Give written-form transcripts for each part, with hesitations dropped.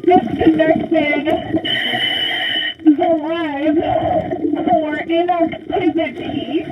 Disconnected the live for inactivity.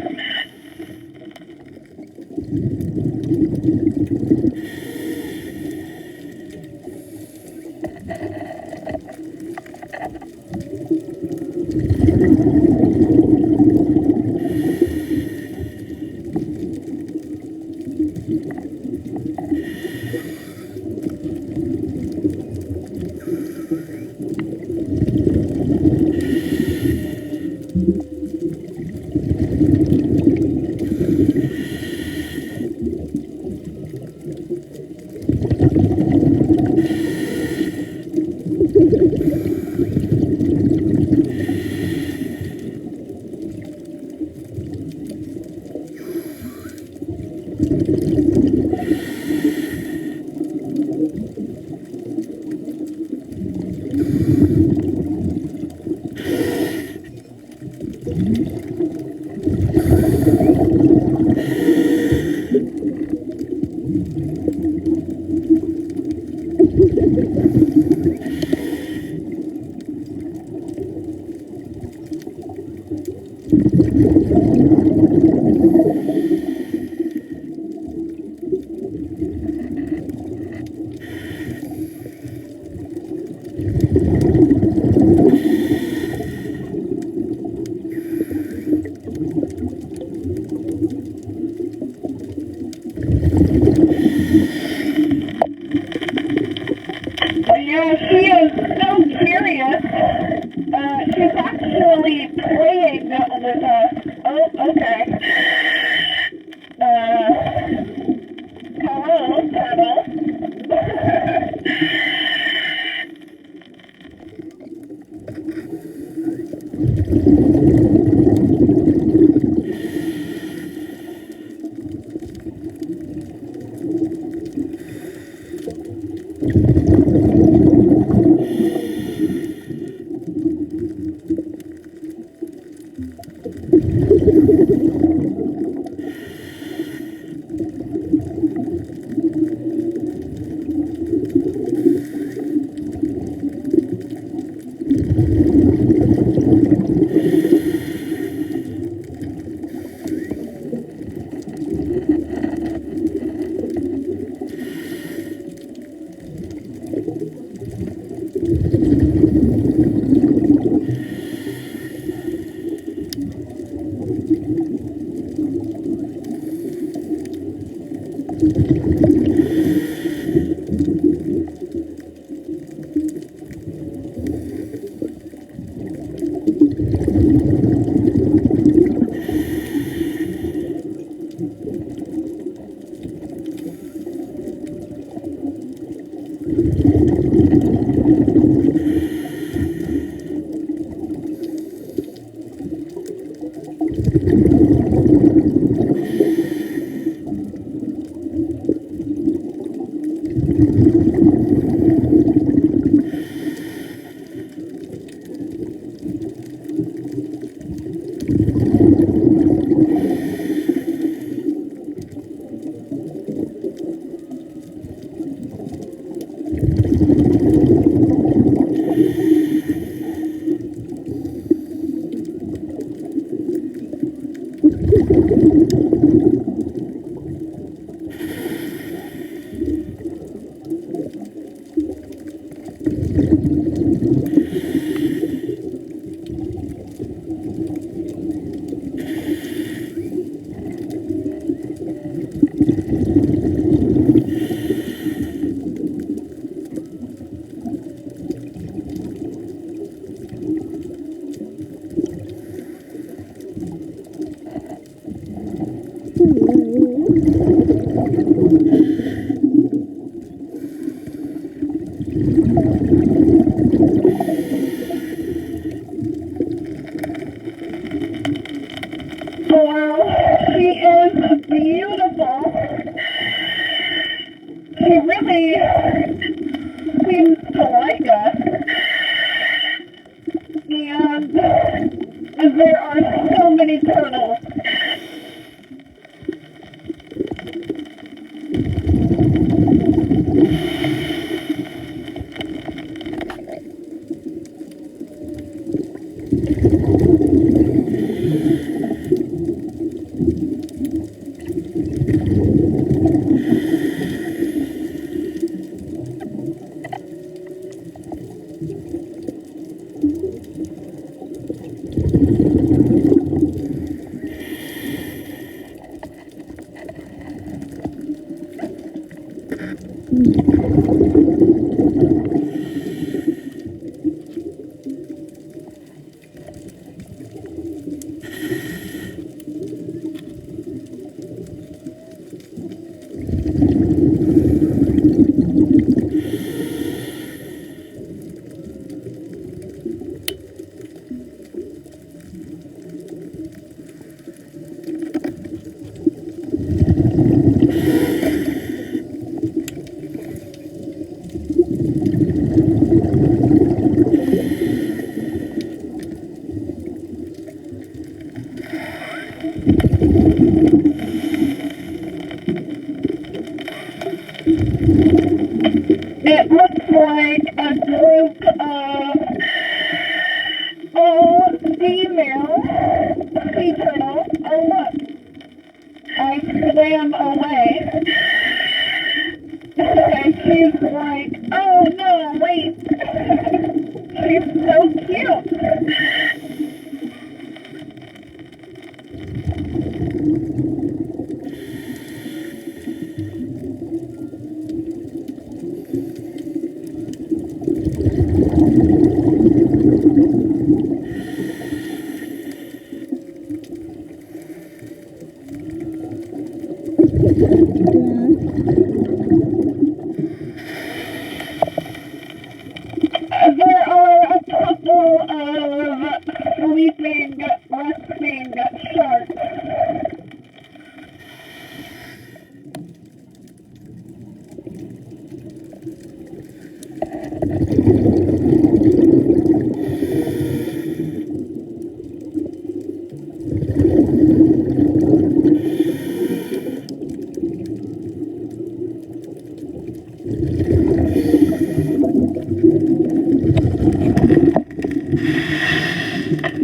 Wow, she is beautiful. She really seems to like us. And there are so many turtles. It looks like a group of all female sea turtles. Oh look, I swam away. And she's like, oh no, wait. She's so cute. There are a couple of sleeping, resting sharks.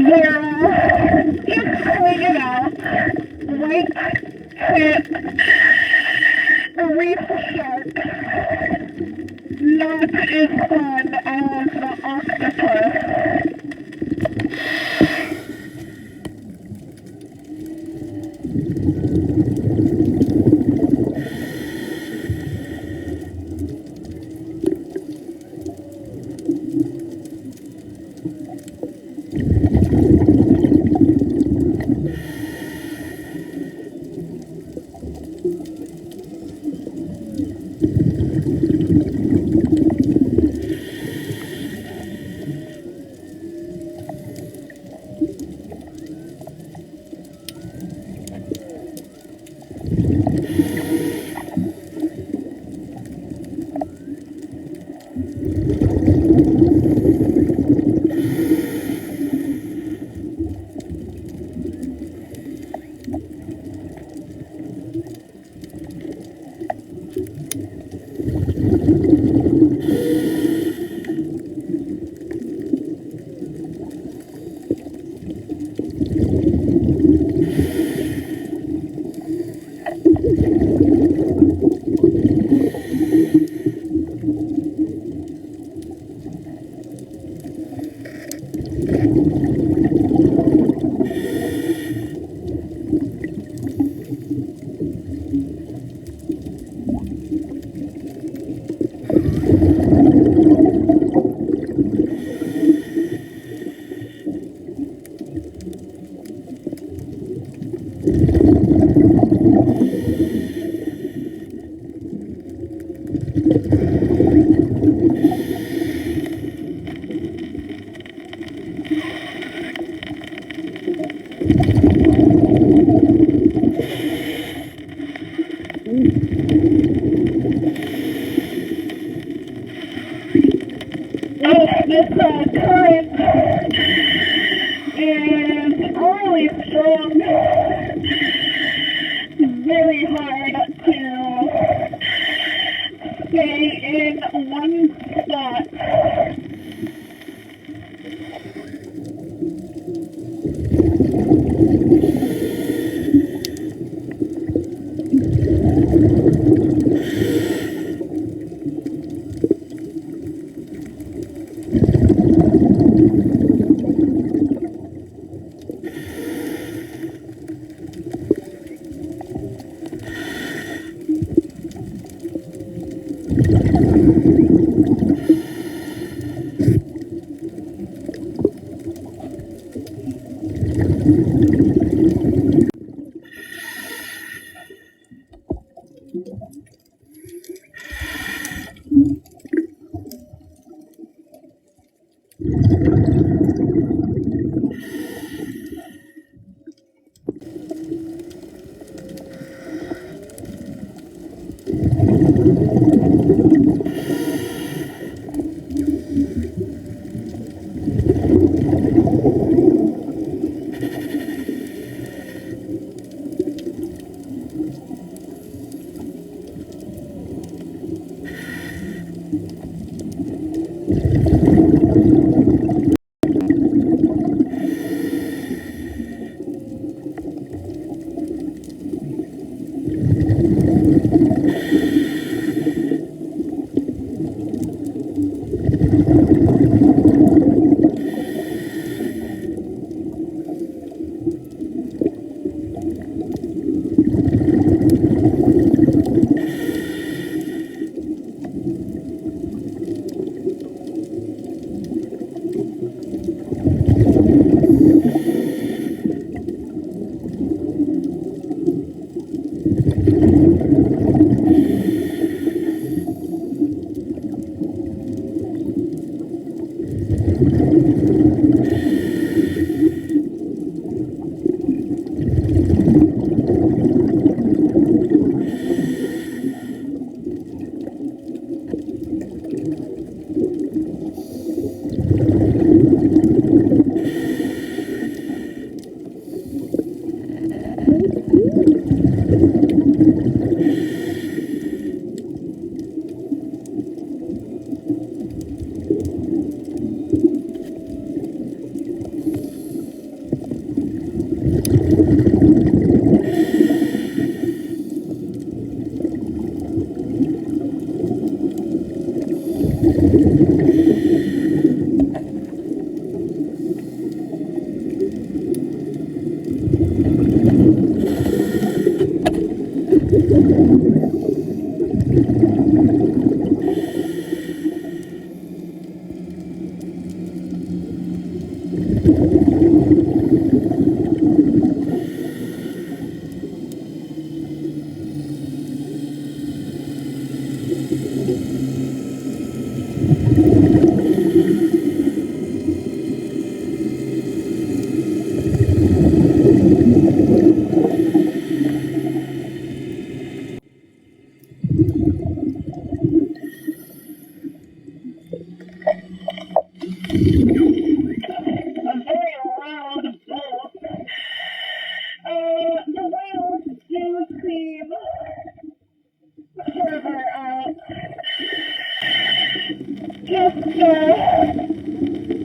They're equally enough white-tip reef shark, not as fun as the octopus. This current is really strong, very hard to stay in one spot.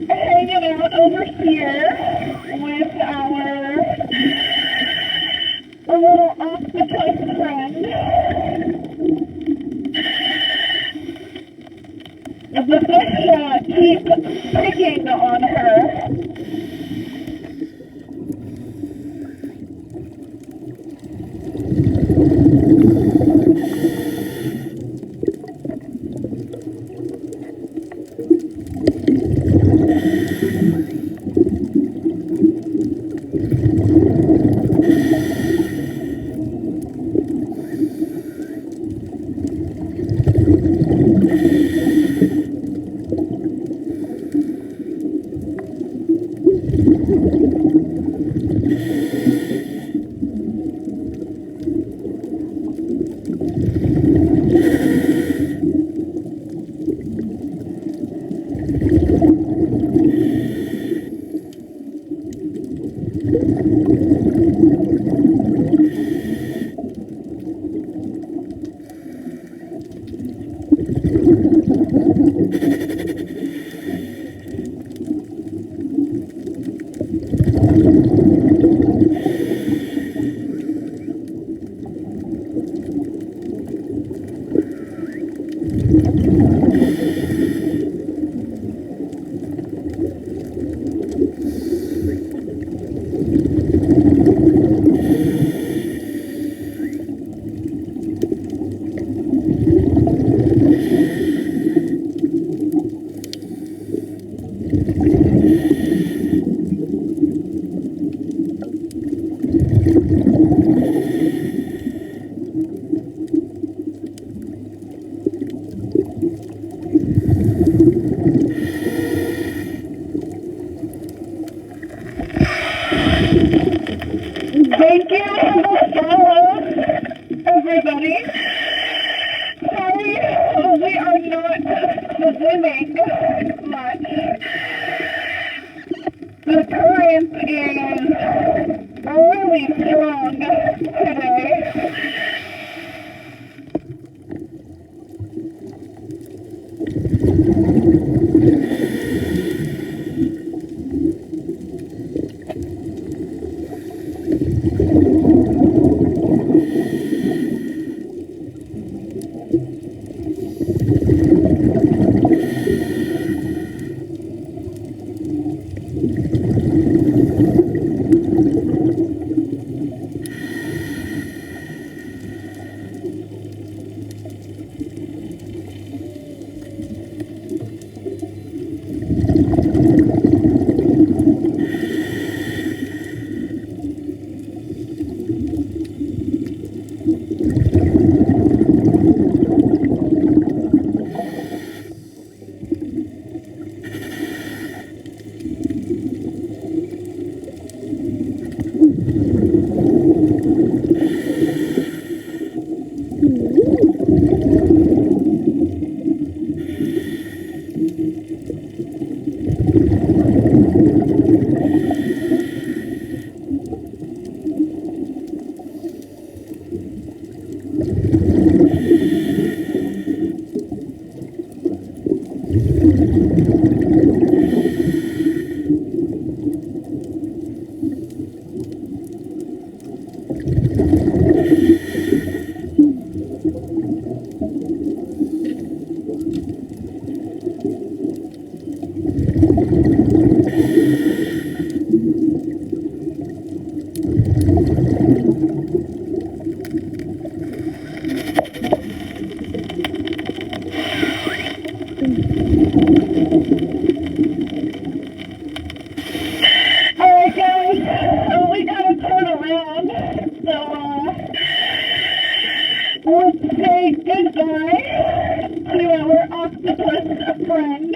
Hanging out over here with our little octopus friend. The fish keep picking on her. Thank you for the follow, everybody. Sorry, we are not swimming much. The current is really strong today. Alright guys, so we gotta turn around, so let's say goodbye to our octopus friend.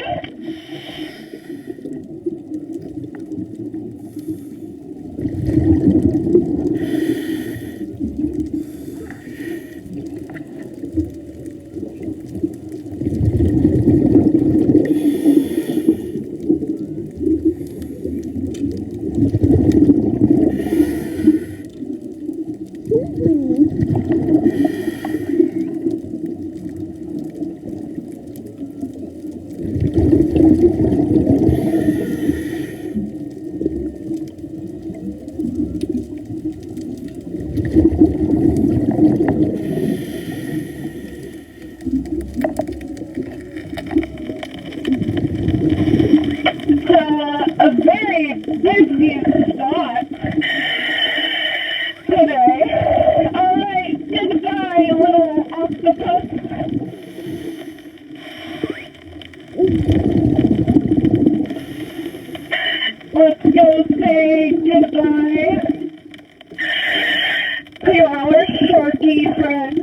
A very busy spot today. Alright, goodbye, little octopus. Let's go say goodbye to our sharky friends.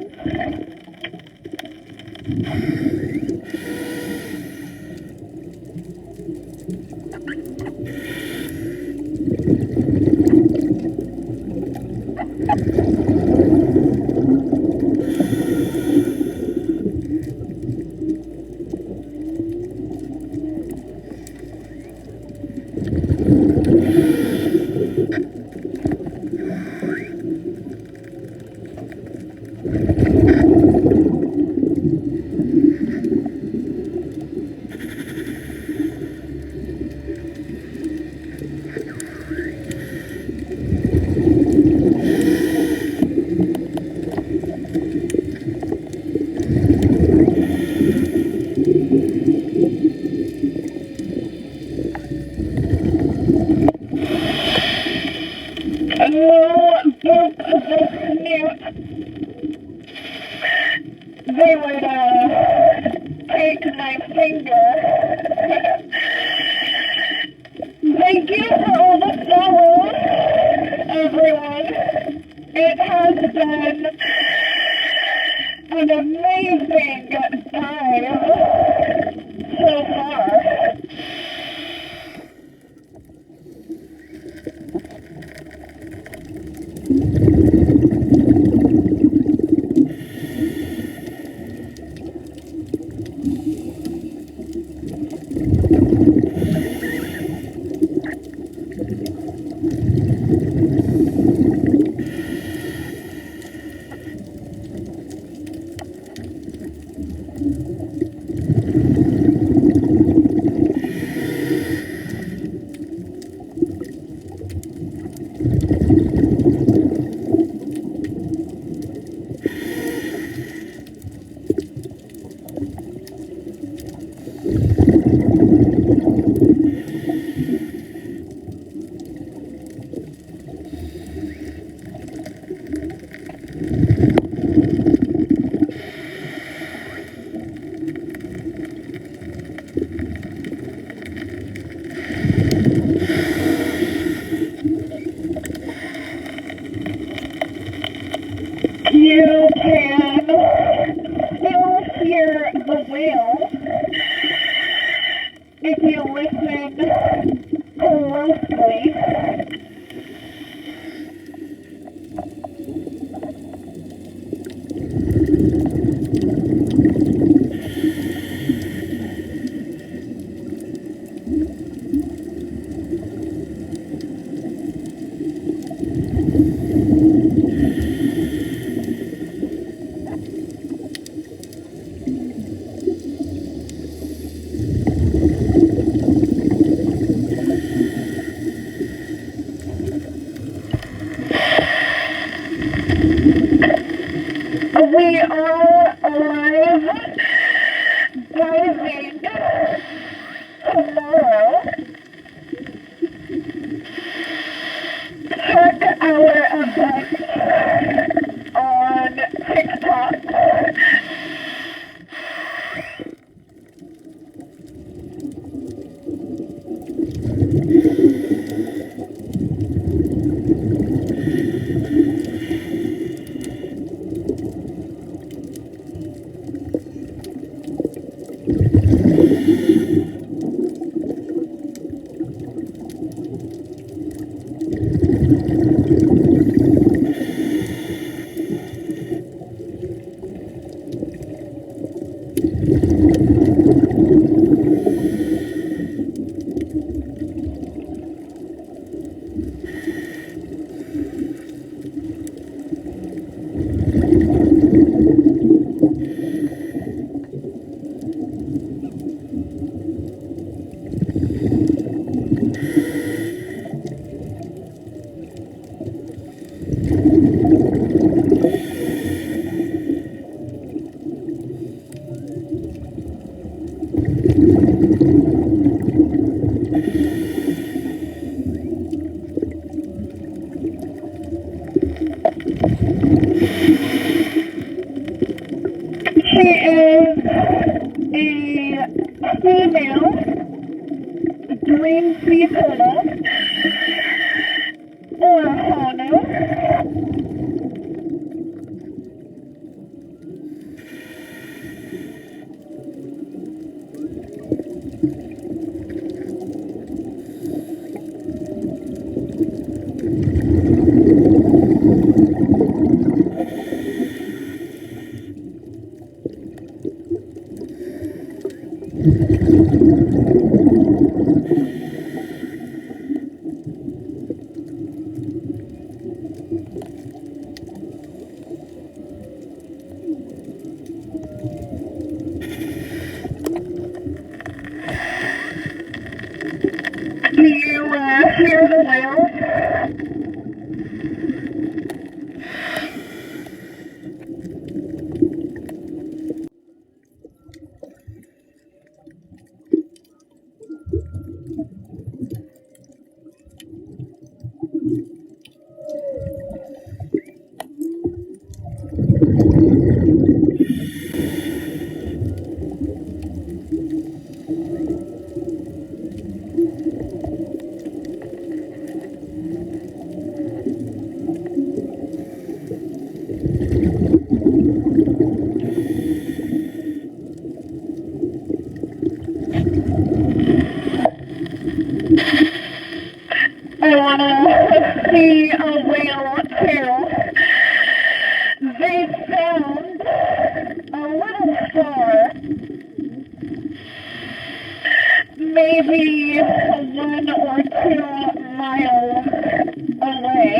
Boop this newt. They would take my finger. Thank you for all the follows, everyone. It has been an amazing time so far. you can still hear the whale if you listen closely. We are live diving tomorrow. Check our event on TikTok. She is a female green sea turtle or hono. Do you hear the whales? I want to see a whale too. They sound a little far, maybe 1 or 2 miles away.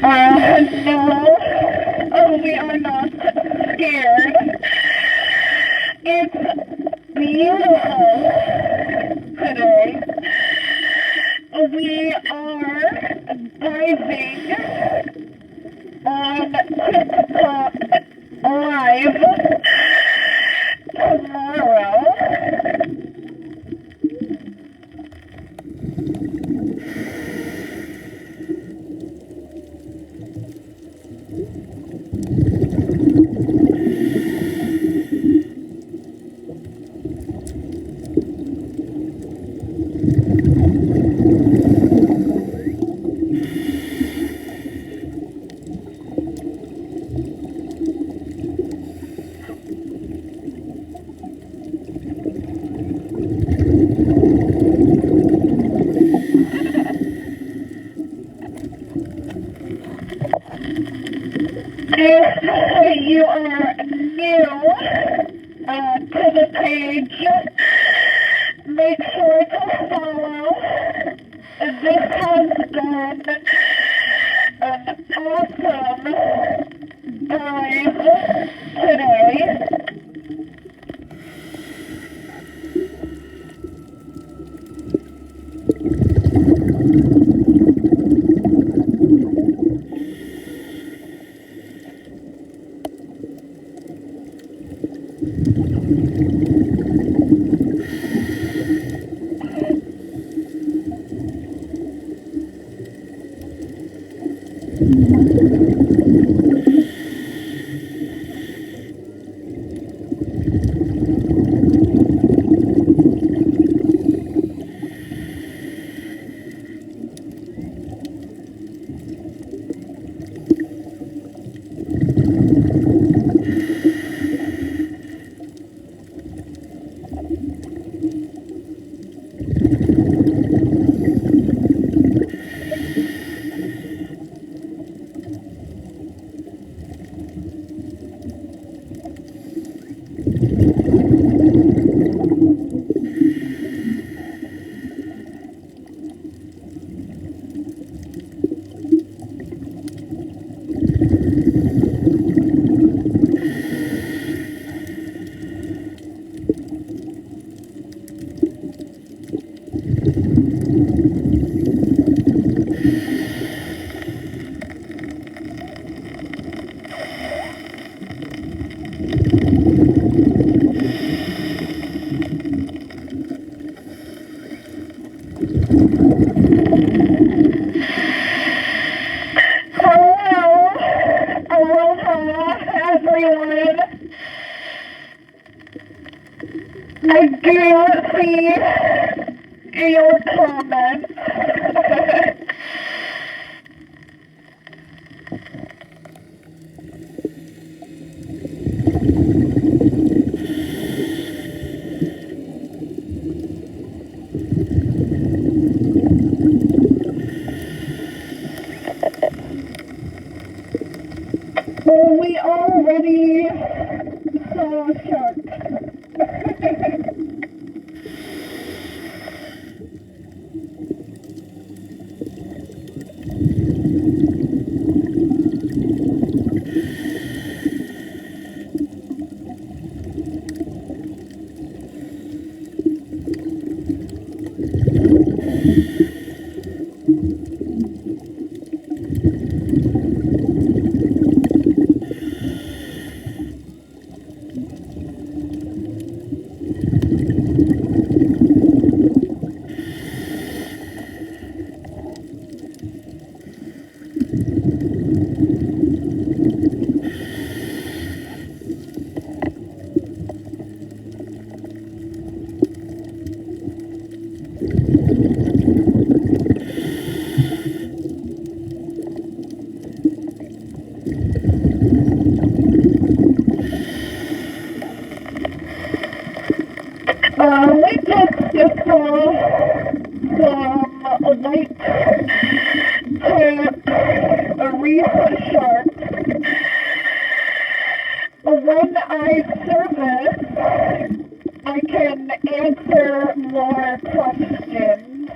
No. Oh, we are not scared. It's beautiful today. We are diving on TikTok Live tomorrow. If you are new to the page, make sure to follow. This has been an awesome dive today. Everyone, I do see your comments. Well, we already saw a shark. We just saw some white a reef shark. When I service, I can answer more questions. 。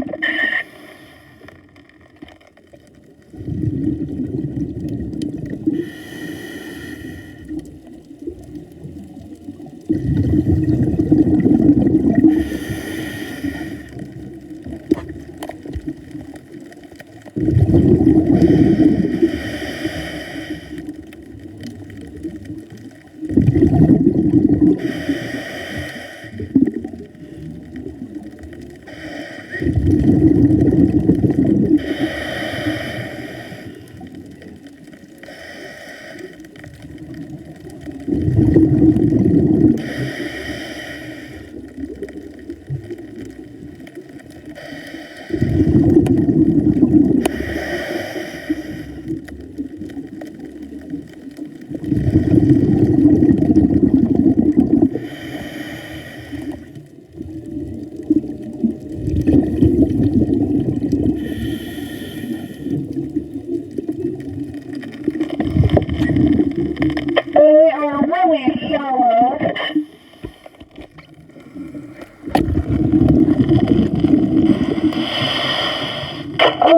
They are really shallow.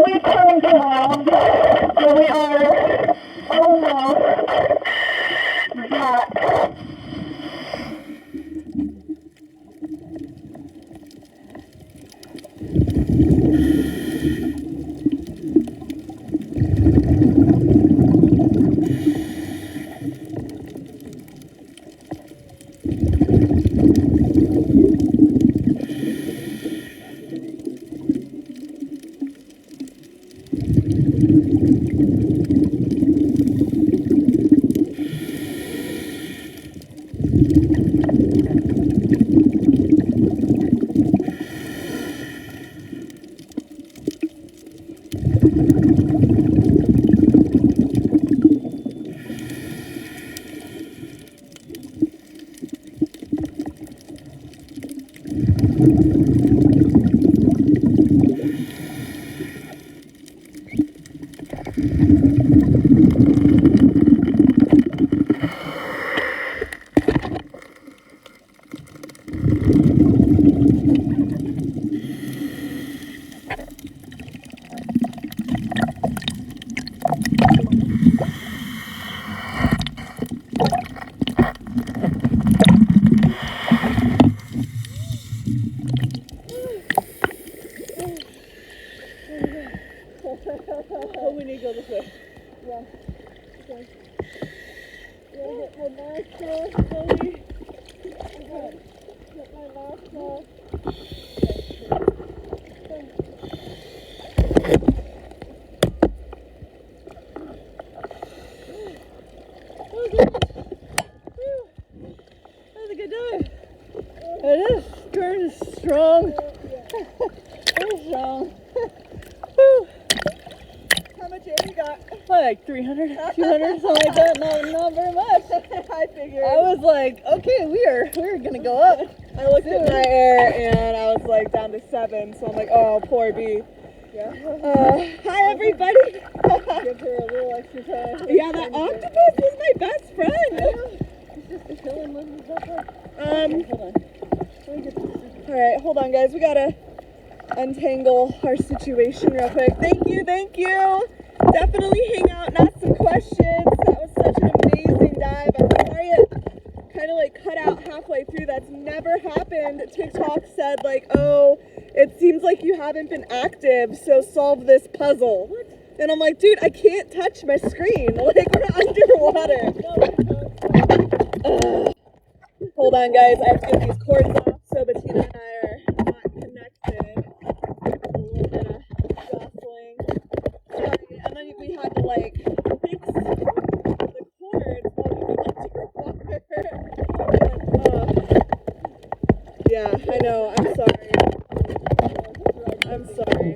We turned around, so we are almost back. Oh, we need to go this way. Yeah. Okay. Get my mask off, slowly. Get my mask off. Oh, good. Whew. That was a good dive. It is. Current is strong. Very strong. Whew. How much air you got? Like 300, 200, something like that. Not very much. I figured. I was like, okay, we're gonna go up. I looked at my air and I was like down to 7, so I'm like, oh, poor B. Yeah. Hi everybody. Give her a little extra time. Yeah, that octopus was my best friend. It's just a killing one. Hold on. All right, hold on, guys. We gotta untangle our situation real quick. Thank you. Definitely hang out and ask some questions. That was such an amazing dive. I'm sorry it kind of like cut out halfway through. That's never happened. TikTok said like, oh, it seems like you haven't been active, so solve this puzzle. And I'm like, dude, I can't touch my screen. Like, we're underwater. Hold on, guys. I have to get these cords off so Bettina and I are not connected. A little bit of jostling. Sorry. And then we had to like fix the cords while we were underwater. Yeah, I know. I'm sorry. I'm sorry.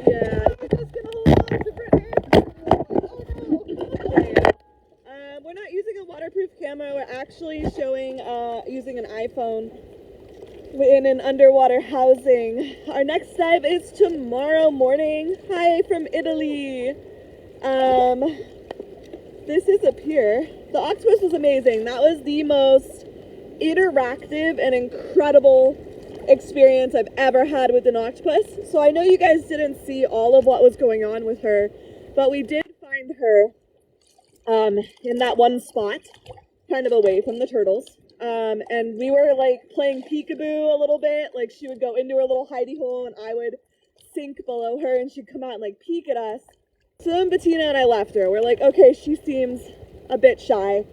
Yeah. We're not using a waterproof camera. We're actually showing using an iPhone in an underwater housing. Our next dive is tomorrow morning. Hi from Italy. This is a pier. The octopus was amazing. That was the most interactive and incredible experience I've ever had with an octopus. So I know you guys didn't see all of what was going on with her, but we did find her in that one spot, kind of away from the turtles. And we were like playing peekaboo a little bit. Like she would go into her little hidey hole and I would sink below her and she'd come out and like peek at us. So then Bettina and I left her. We're like, okay, she seems a bit shy.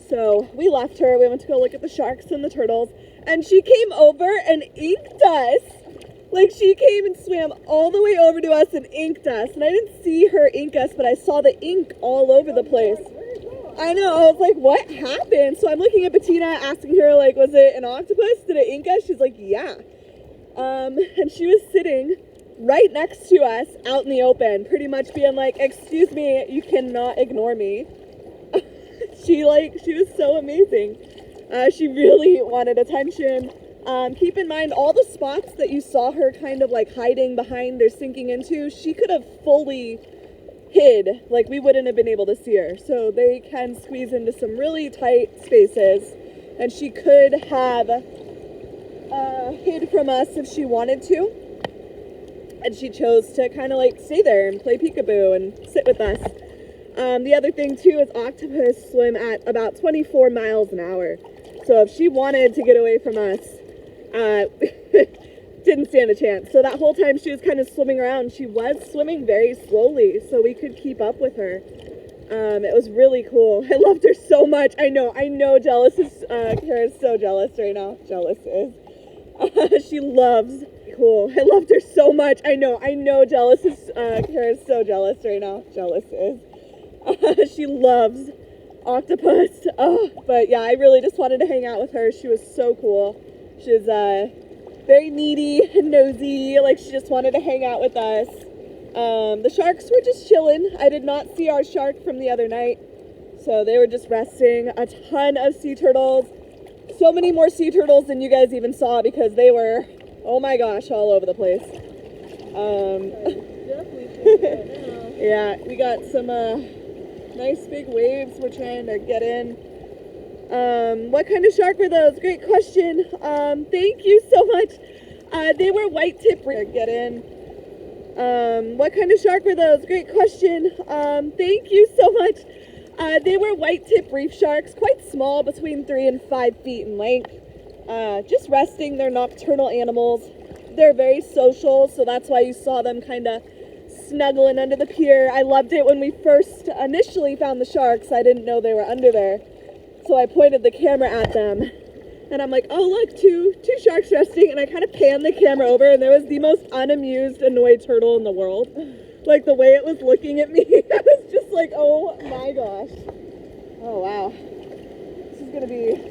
So we left her. We went to go look at the sharks and the turtles. And she came over and inked us. Like she came and swam all the way over to us and inked us. And I didn't see her ink us, but I saw the ink all over the place. I know, I was like, what happened? So I'm looking at Bettina, asking her, like, was it an octopus? Did it ink us? She's like, yeah. And she was sitting right next to us out in the open, pretty much being like, excuse me, you cannot ignore me. She was so amazing. She really wanted attention. Keep in mind, all the spots that you saw her kind of like hiding behind or sinking into, she could have fully hid, like we wouldn't have been able to see her. So they can squeeze into some really tight spaces, and she could have hid from us if she wanted to. And she chose to kind of like stay there and play peekaboo and sit with us. The other thing too is octopus swim at about 24 miles an hour. So if she wanted to get away from us, didn't stand a chance. So that whole time she was kind of swimming around, she was swimming very slowly so we could keep up with her. It was really cool. I loved her so much. I know jealous is, Kara's so jealous right now. Jealous is. She loves, cool. I loved her so much. I know jealous is, Kara's so jealous right now. Jealous is. She loves octopus. But yeah, I really just wanted to hang out with her. She was so cool. She was, very needy and nosy, like she just wanted to hang out with us. The sharks were just chilling. I did not see our shark from the other night, so they were just resting. A ton of sea turtles, so many more sea turtles than you guys even saw because they were, oh my gosh, all over the place. Yeah, we got some nice big waves we're trying to get in. What kind of shark were those? Great question. Thank you so much. They were white tip. Get in. What kind of shark were those? Great question. Thank you so much. They were white tip reef sharks, quite small, between 3 and 5 feet in length. Just resting. They're nocturnal animals. They're very social, so that's why you saw them kind of snuggling under the pier. I loved it when we first initially found the sharks. I didn't know they were under there. So I pointed the camera at them, and I'm like, oh look, two sharks resting, and I kind of panned the camera over, and there was the most unamused, annoyed turtle in the world. Like, the way it was looking at me, I was just like, oh my gosh. Oh wow. This is gonna be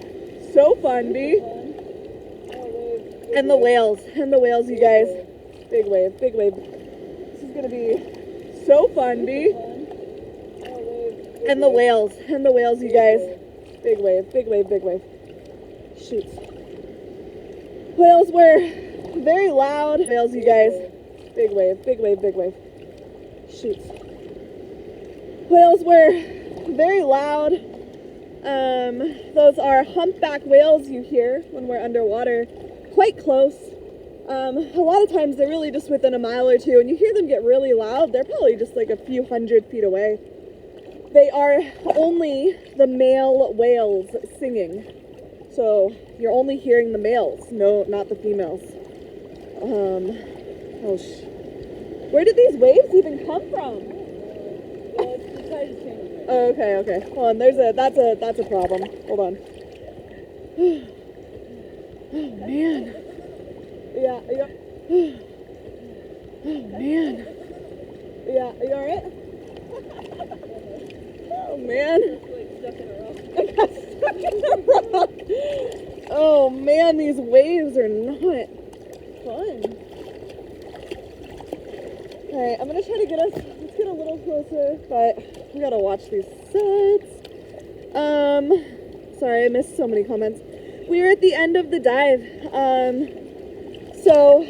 so fun, B. And the whales, you guys. Big wave. This is gonna be so fun, B. And the whales, you guys. Big wave. Shoots. Whales were very loud. Whales, you guys. Big wave. Shoots. Whales were very loud. Those are humpback whales you hear when we're underwater. Quite close. A lot of times they're really just within a mile or two, and you hear them get really loud. They're probably just like a few hundred feet away. They are only the male whales singing. So you're only hearing the males, no, not the females. Where did these waves even come from? Oh, okay. Hold on, that's a problem. Hold on. Oh man. Yeah. Oh man. Yeah, are you alright? Oh man. I got stuck in a rock. Oh man, these waves are not fun. Alright, I'm gonna try to let's get a little closer, but we gotta watch these sets. Sorry, I missed so many comments. We're at the end of the dive. So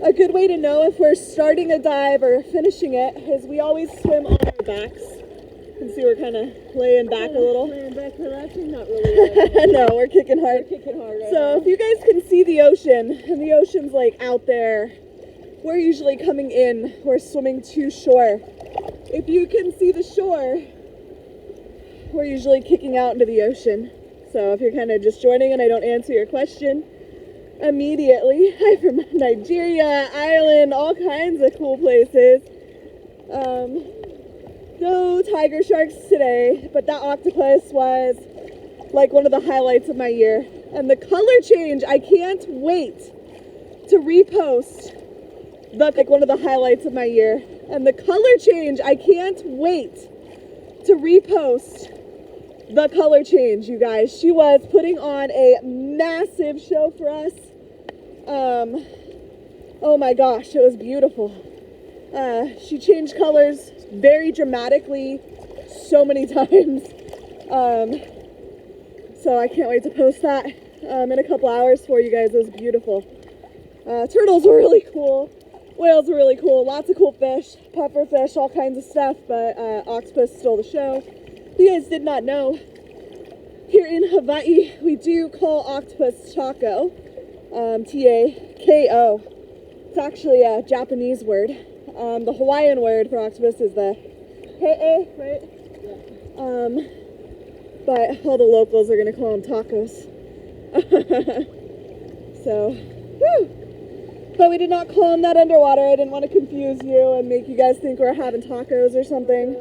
a good way to know if we're starting a dive or finishing it is we always swim on our backs. You can see we're kind of laying back a little. Laying back, relaxing, not really. No, we're kicking hard. Right So if you guys can see the ocean, and the ocean's like out there, we're usually coming in. We're swimming to shore. If you can see the shore, we're usually kicking out into the ocean. So if you're kind of just joining and I don't answer your question immediately, I'm from Nigeria, Ireland, all kinds of cool places. No tiger sharks today, but that octopus was like one of the highlights of my year. And the color change, I can't wait to repost. That's like one of the highlights of my year. And the color change, I can't wait to repost the color change, you guys. She was putting on a massive show for us. Oh my gosh, it was beautiful. She changed colors very dramatically so many times. So I can't wait to post that in a couple hours for you guys. It was beautiful. Turtles were really cool. Whales were really cool. Lots of cool fish, puffer fish, all kinds of stuff, but octopus stole the show. If you guys did not know, here in Hawaii, we do call octopus taco, T-A-K-O. It's actually a Japanese word. The Hawaiian word for octopus is the he-e, right? Yeah. But all the locals are going to call them tacos. So, whew. But we did not call them that underwater. I didn't want to confuse you and make you guys think we're having tacos or something.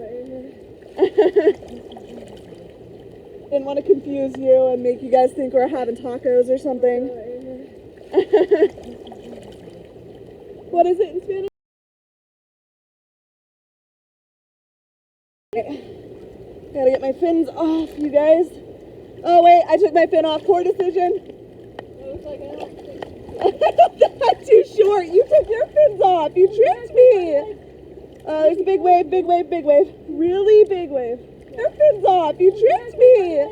Didn't want to confuse you and make you guys think we're having tacos or something. What is it in Spanish? Gotta get my fins off, you guys. Oh wait, I took my fin off. Poor decision. That's too short. You took your fins off. You tricked me. There's a big wave, big wave, big wave. Really big wave. Your fins off. You tricked me.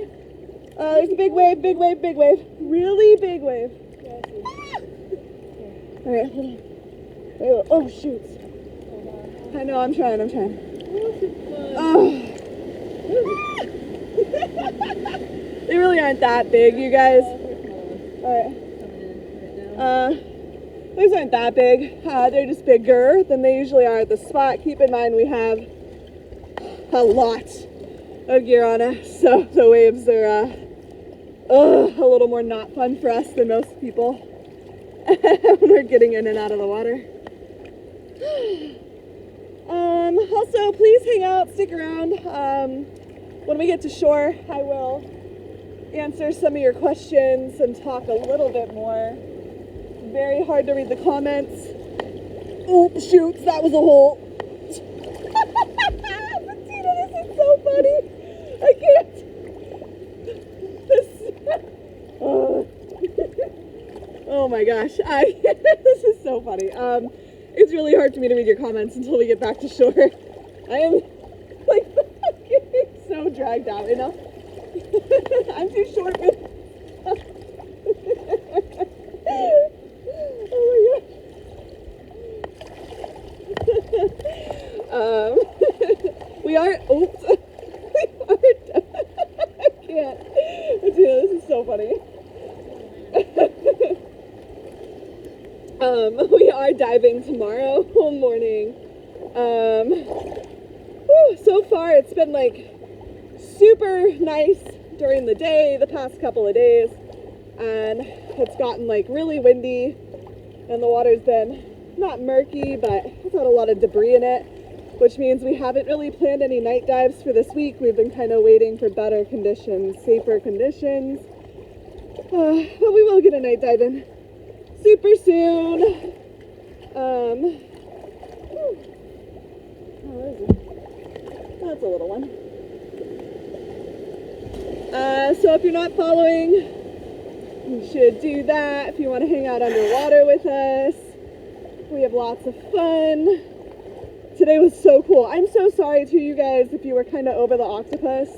There's a big wave, big wave, big wave. Really big wave. Alright, hold on. Wait, oh, shoot. I know, I'm trying. Oh. They really aren't that big, you guys. Alright. These aren't that big. They're just bigger than they usually are at the spot. Keep in mind we have a lot of gear on us, so the waves are a little more not fun for us than most people when we're getting in and out of the water. Also, please hang out, stick around. When we get to shore, I will answer some of your questions and talk a little bit more. Very hard to read the comments. Oh, shoots, that was a hole. Bettina, this is so funny. I can't. Oh my gosh, this is so funny. It's really hard for me to read your comments until we get back to shore. I am like getting so dragged out, you know? I'm too short for oh my gosh. We are, oops. I can't. This is so funny. We are diving tomorrow morning. So far it's been like super nice during the day, the past couple of days, and it's gotten like really windy, and the water's been not murky, but it's got a lot of debris in it, which means we haven't really planned any night dives for this week. We've been kind of waiting for better conditions, safer conditions, but we will get a night dive in super soon. That's a little one. So if you're not following, you should do that. If you want to hang out underwater with us, we have lots of fun. Today was so cool. I'm so sorry to you guys if you were kind of over the octopus.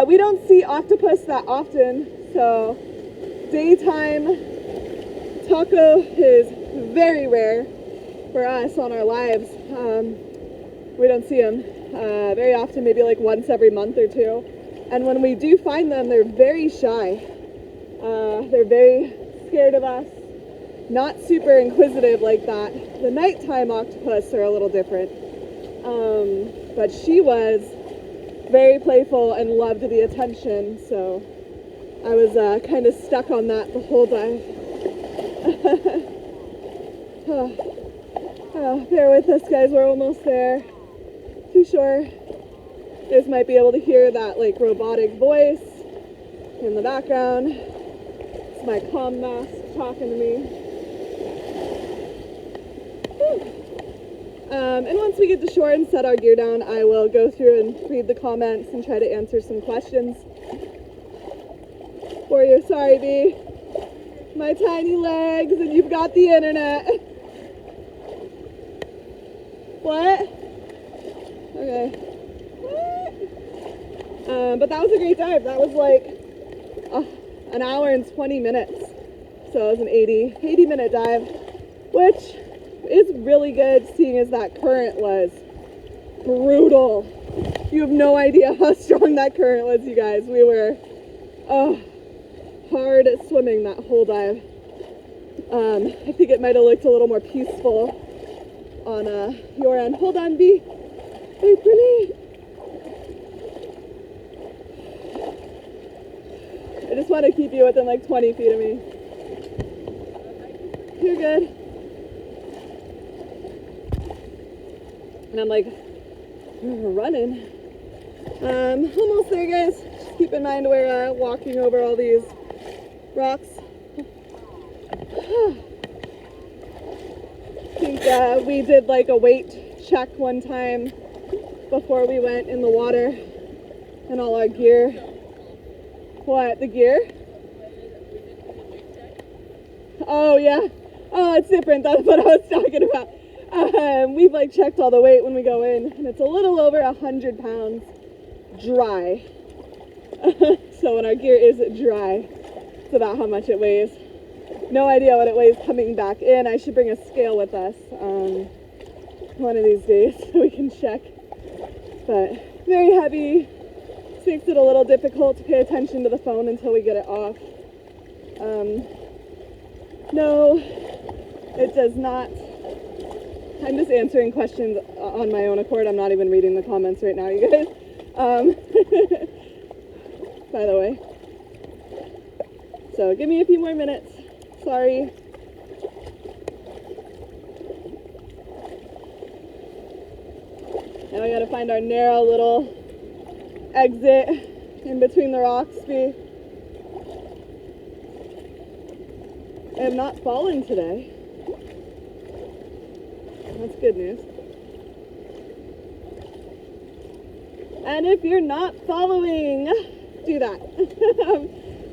We don't see octopus that often, so daytime taco is very rare for us on our lives. We don't see them very often, maybe like once every month or two. And when we do find them, they're very shy. They're very scared of us, not super inquisitive like that. The nighttime octopus are a little different. But she was very playful and loved the attention, so I was kind of stuck on that the whole dive. Bear with us, guys, we're almost there. Too sure. You guys might be able to hear that like robotic voice in the background. It's my comm mask talking to me. And once we get to shore and set our gear down, I will go through and read the comments and try to answer some questions for you. Sorry, B. My tiny legs, and you've got the internet. What? Okay. What? But that was a great dive. That was like an hour and 20 minutes. So it was an 80-minute dive, which is really good, seeing as that current was brutal. You have no idea how strong that current was, you guys. We were hard at swimming that whole dive. I think it might have looked a little more peaceful on your end. Hold on, B. Hey, Brittany. I just want to keep you within like 20 feet of me. You're good. And I'm like, we're running. Almost there, guys. Just keep in mind we're walking over all these rocks. I think we did like a weight check one time before we went in the water and all our gear. What, the gear? Oh yeah. Oh, it's different. That's what I was talking about. We've like checked all the weight when we go in, and it's a little over 100 pounds dry. So when our gear is dry, it's about how much it weighs. No idea what it weighs coming back in. I should bring a scale with us one of these days so we can check. But very heavy. This makes it a little difficult to pay attention to the phone until we get it off. No, it does not. I'm just answering questions on my own accord. I'm not even reading the comments right now, you guys. By the way. So give me a few more minutes. Sorry. Now we gotta find our narrow little exit in between the rocks. I have not fallen today. That's good news. And if you're not following, do that.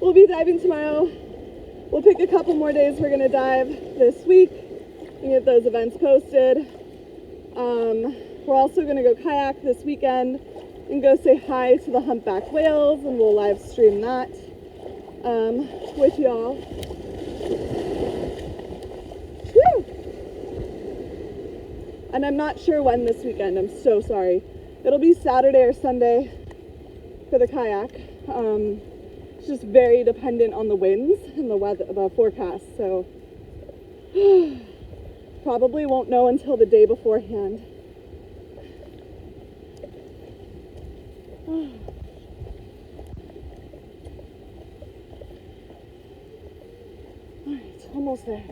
We'll be diving tomorrow. We'll pick a couple more days we're gonna dive this week and get those events posted. We're also gonna go kayak this weekend and go say hi to the humpback whales, and we'll live stream that with y'all. Woo! And I'm not sure when this weekend. I'm so sorry. It'll be Saturday or Sunday for the kayak. It's just very dependent on the winds and the weather, the forecast. So probably won't know until the day beforehand. All right, almost there.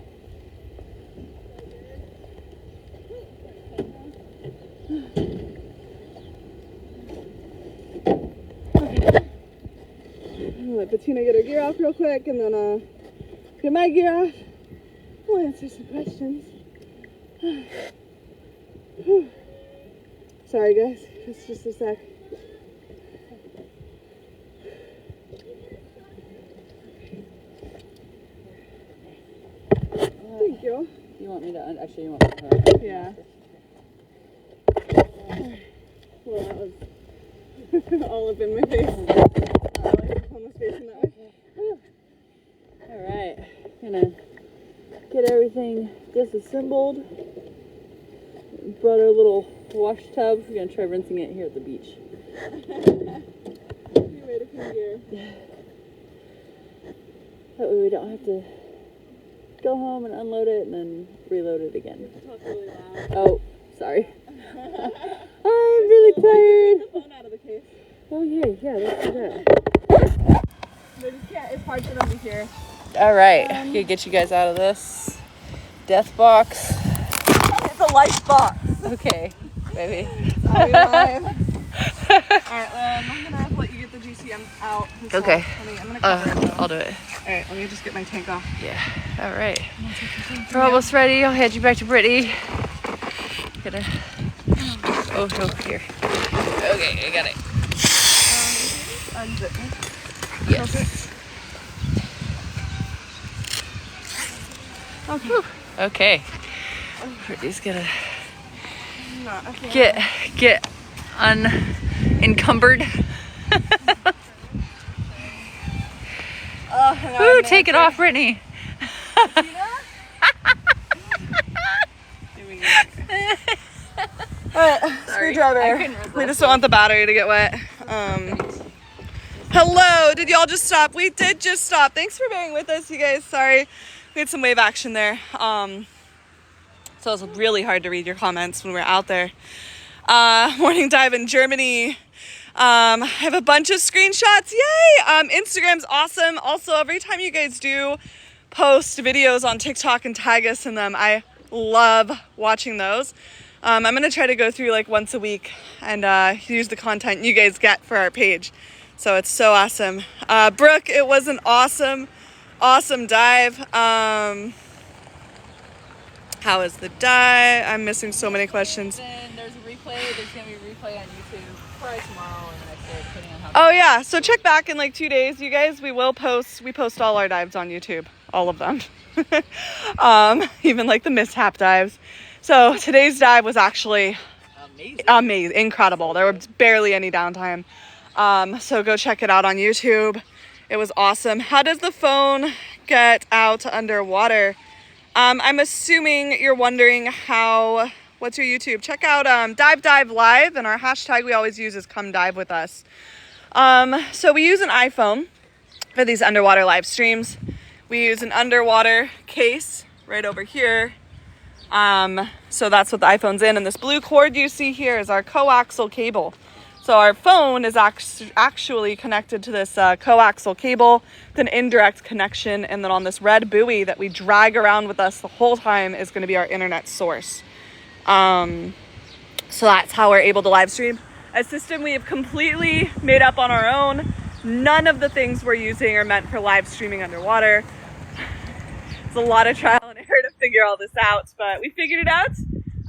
Let Bettina get her gear off real quick, and then get my gear off. We'll answer some questions. Sorry guys, it's just a sec. Thank you. You want me to, actually you want me to Yeah. Well, that was all up in my face. Almost facing that way. Alright, gonna get everything disassembled. Brought our little wash tub. We're gonna try rinsing it here at the beach. New way to clean gear. That way we don't have to go home and unload it and then reload it again. Talk really loud. Oh, sorry. I'm really tired. Get the phone out of the case. Oh yeah, let's do that. They just can't, it's hard for them to hear. Alright, gonna get you guys out of this death box. It's a life box. Okay, baby. Are we live? Alright, I'm gonna let you get the GCM out. Okay. I'm gonna cover it though. I'll do it. Alright, let me just get my tank off. Yeah. Alright. We're almost ready. I'll hand you back to Brittany. Gotta. Oh, over here. Okay, I got it. Unzip me. Yes. Okay. We're just gonna get unencumbered. Ooh, take it off, Brittany. Alright, screwdriver. We just don't want the battery to get wet. Hello, did y'all just stop? We did just stop. Thanks for bearing with us, you guys. Sorry, we had some wave action there. So it was really hard to read your comments when we were out there. Morning dive in Germany. I have a bunch of screenshots. Yay! Instagram's awesome. Also, every time you guys do post videos on TikTok and tag us in them, I love watching those. I'm going to try to go through like once a week and use the content you guys get for our page. So it's so awesome. Brooke, it was an awesome dive. How was the dive? I'm missing so many questions. There's a replay. There's going to be a replay on YouTube probably tomorrow or the next day, depending on how. Oh yeah, so check back in like 2 days, you guys. We post all our dives on YouTube, all of them. Even like the mishap dives. So today's dive was actually amazing, incredible. There was barely any downtime. So go check it out on YouTube. It was awesome. How does the phone get out underwater? I'm assuming you're wondering what's your YouTube? Check out Dive Live, and our hashtag we always use is come dive with us. So we use an iPhone for these underwater live streams. We use an underwater case right over here. So that's what the iPhone's in, and this blue cord you see here is our coaxial cable. So our phone is actually connected to this coaxial cable with an indirect connection, and then on this red buoy that we drag around with us the whole time is going to be our internet source. So that's how we're able to live stream. A system we have completely made up on our own. None of the things we're using are meant for live streaming underwater. It's a lot of trial and error to figure all this out, but we figured it out.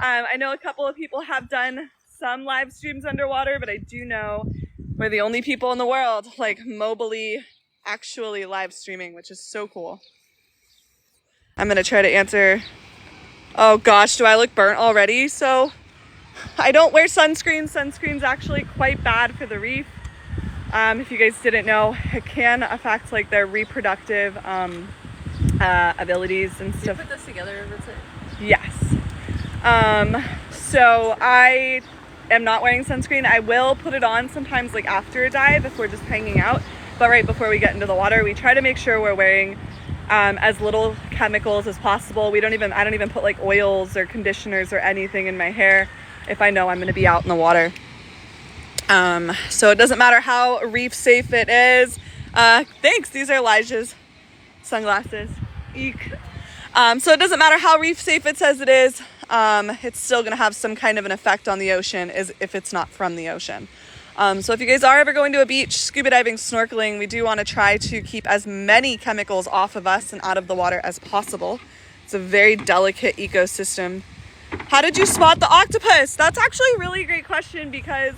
I know a couple of people have done some live streams underwater, but I do know we're the only people in the world like mobily actually live streaming, which is so cool. I'm gonna try to answer. Oh gosh, do I look burnt already? So I don't wear sunscreen. Sunscreen's actually quite bad for the reef. If you guys didn't know, it can affect like their reproductive abilities and stuff. Did you put this together, Richard? Yes. So I am not wearing sunscreen. I will put it on sometimes like after a dive if we're just hanging out. But right before we get into the water, we try to make sure we're wearing as little chemicals as possible. I don't even put like oils or conditioners or anything in my hair if I know I'm going to be out in the water. So it doesn't matter how reef safe it is. Thanks. These are Elijah's sunglasses. Eek. So it doesn't matter how reef safe it says it is. It's still going to have some kind of an effect on the ocean if it's not from the ocean. So if you guys are ever going to a beach, scuba diving, snorkeling, we do want to try to keep as many chemicals off of us and out of the water as possible. It's a very delicate ecosystem. How did you spot the octopus? That's actually a really great question because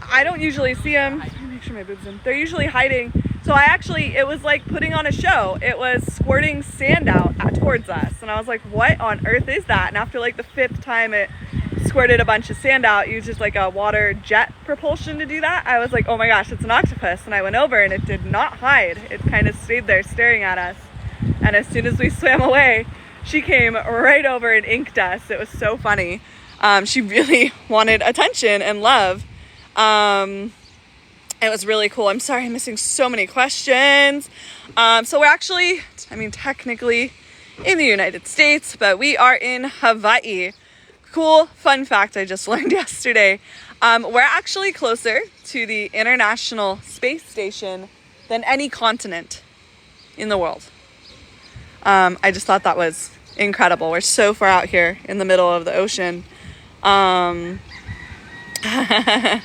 I don't usually see them. Make sure my boob's in. They're usually hiding. So it was like putting on a show. It was squirting sand out towards us. And I was like, what on earth is that? And after like the 5th time it squirted a bunch of sand out, used just like a water jet propulsion to do that. I was like, oh my gosh, it's an octopus. And I went over and it did not hide. It kind of stayed there staring at us. And as soon as we swam away, she came right over and inked us. It was so funny. She really wanted attention and love. It was really cool. I'm sorry I'm missing so many questions. So we're actually, technically in the United States, but we are in Hawaii. Cool fun fact I just learned yesterday. We're actually closer to the International Space Station than any continent in the world. I just thought that was incredible. We're so far out here in the middle of the ocean.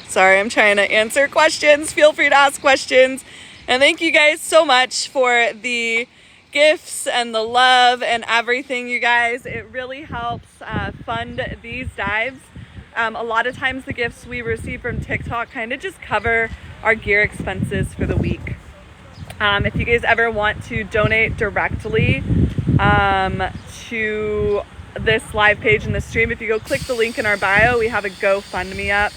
Sorry, I'm trying to answer questions. Feel free to ask questions. And thank you guys so much for the gifts and the love and everything, you guys. It really helps fund these dives. A lot of times the gifts we receive from TikTok kind of just cover our gear expenses for the week. If you guys ever want to donate directly to this live page in the stream, if you go click the link in our bio, we have a GoFundMe up.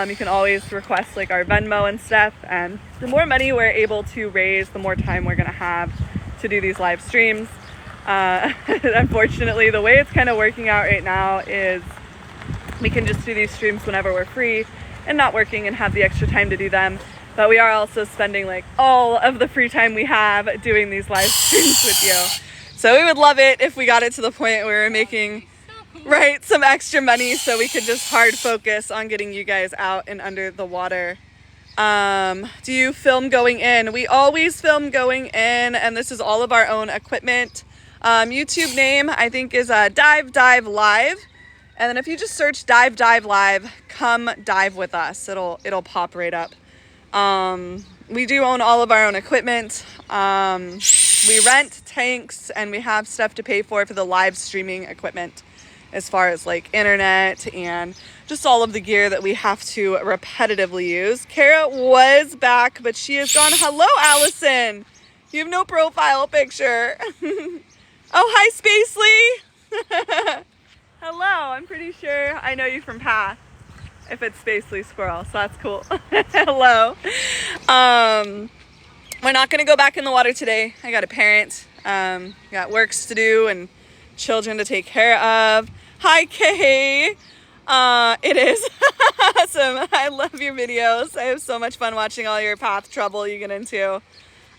You can always request like our Venmo and stuff, and the more money we're able to raise, the more time we're gonna have to do these live streams. Unfortunately, the way it's kind of working out right now is we can just do these streams whenever we're free and not working and have the extra time to do them. But we are also spending like all of the free time we have doing these live streams with you. So we would love it if we got it to the point where we're making some extra money so we could just hard focus on getting you guys out and under the water. Do you film going in? We always film going in, and this is all of our own equipment. YouTube name I think is Dive Live. And then if you just search Dive Live, come dive with us. It'll pop right up. We do own all of our own equipment. We rent tanks, and we have stuff to pay for the live streaming equipment, as far as like internet and just all of the gear that we have to repetitively use. Kara was back, but she is gone. Hello, Allison. You have no profile picture. Oh, hi, Spacely. Hello, I'm pretty sure I know you from Path, if it's Spacely Squirrel, so that's cool. Hello. We're not gonna go back in the water today. I got a parent, got works to do and children to take care of. Hi, Kay. It is awesome. I love your videos. I have so much fun watching all your path trouble you get into.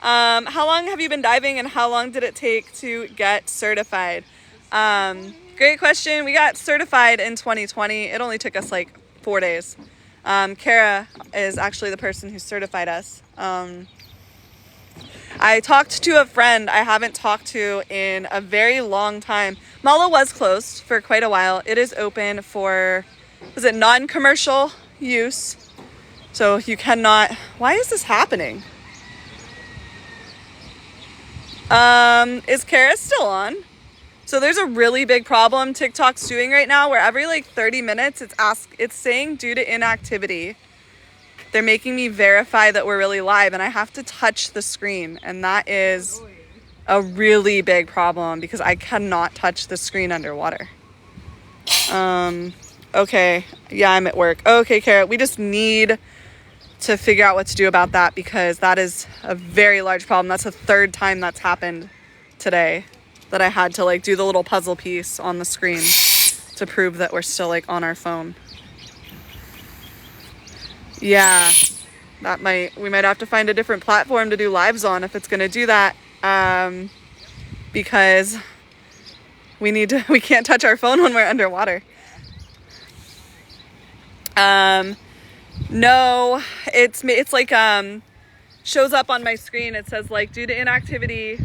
How long have you been diving, and how long did it take to get certified? Great question. We got certified in 2020. It only took us like 4 days. Kara is actually the person who certified us. I talked to a friend I haven't talked to in a very long time. Mala was closed for quite a while. It is open for, was it non-commercial use? So you cannot, why is this happening? Is Kara still on? So there's a really big problem TikTok's doing right now where every like 30 minutes it's saying due to inactivity. They're making me verify that we're really live, and I have to touch the screen, and that is a really big problem because I cannot touch the screen underwater. Okay, yeah, I'm at work. Okay, Kara, we just need to figure out what to do about that because that is a very large problem. That's the third time that's happened today that I had to like do the little puzzle piece on the screen to prove that we're still like on our phone. Yeah, we might have to find a different platform to do lives on if it's going to do that, because we can't touch our phone when we're underwater. No, it's like shows up on my screen. It says like due to inactivity,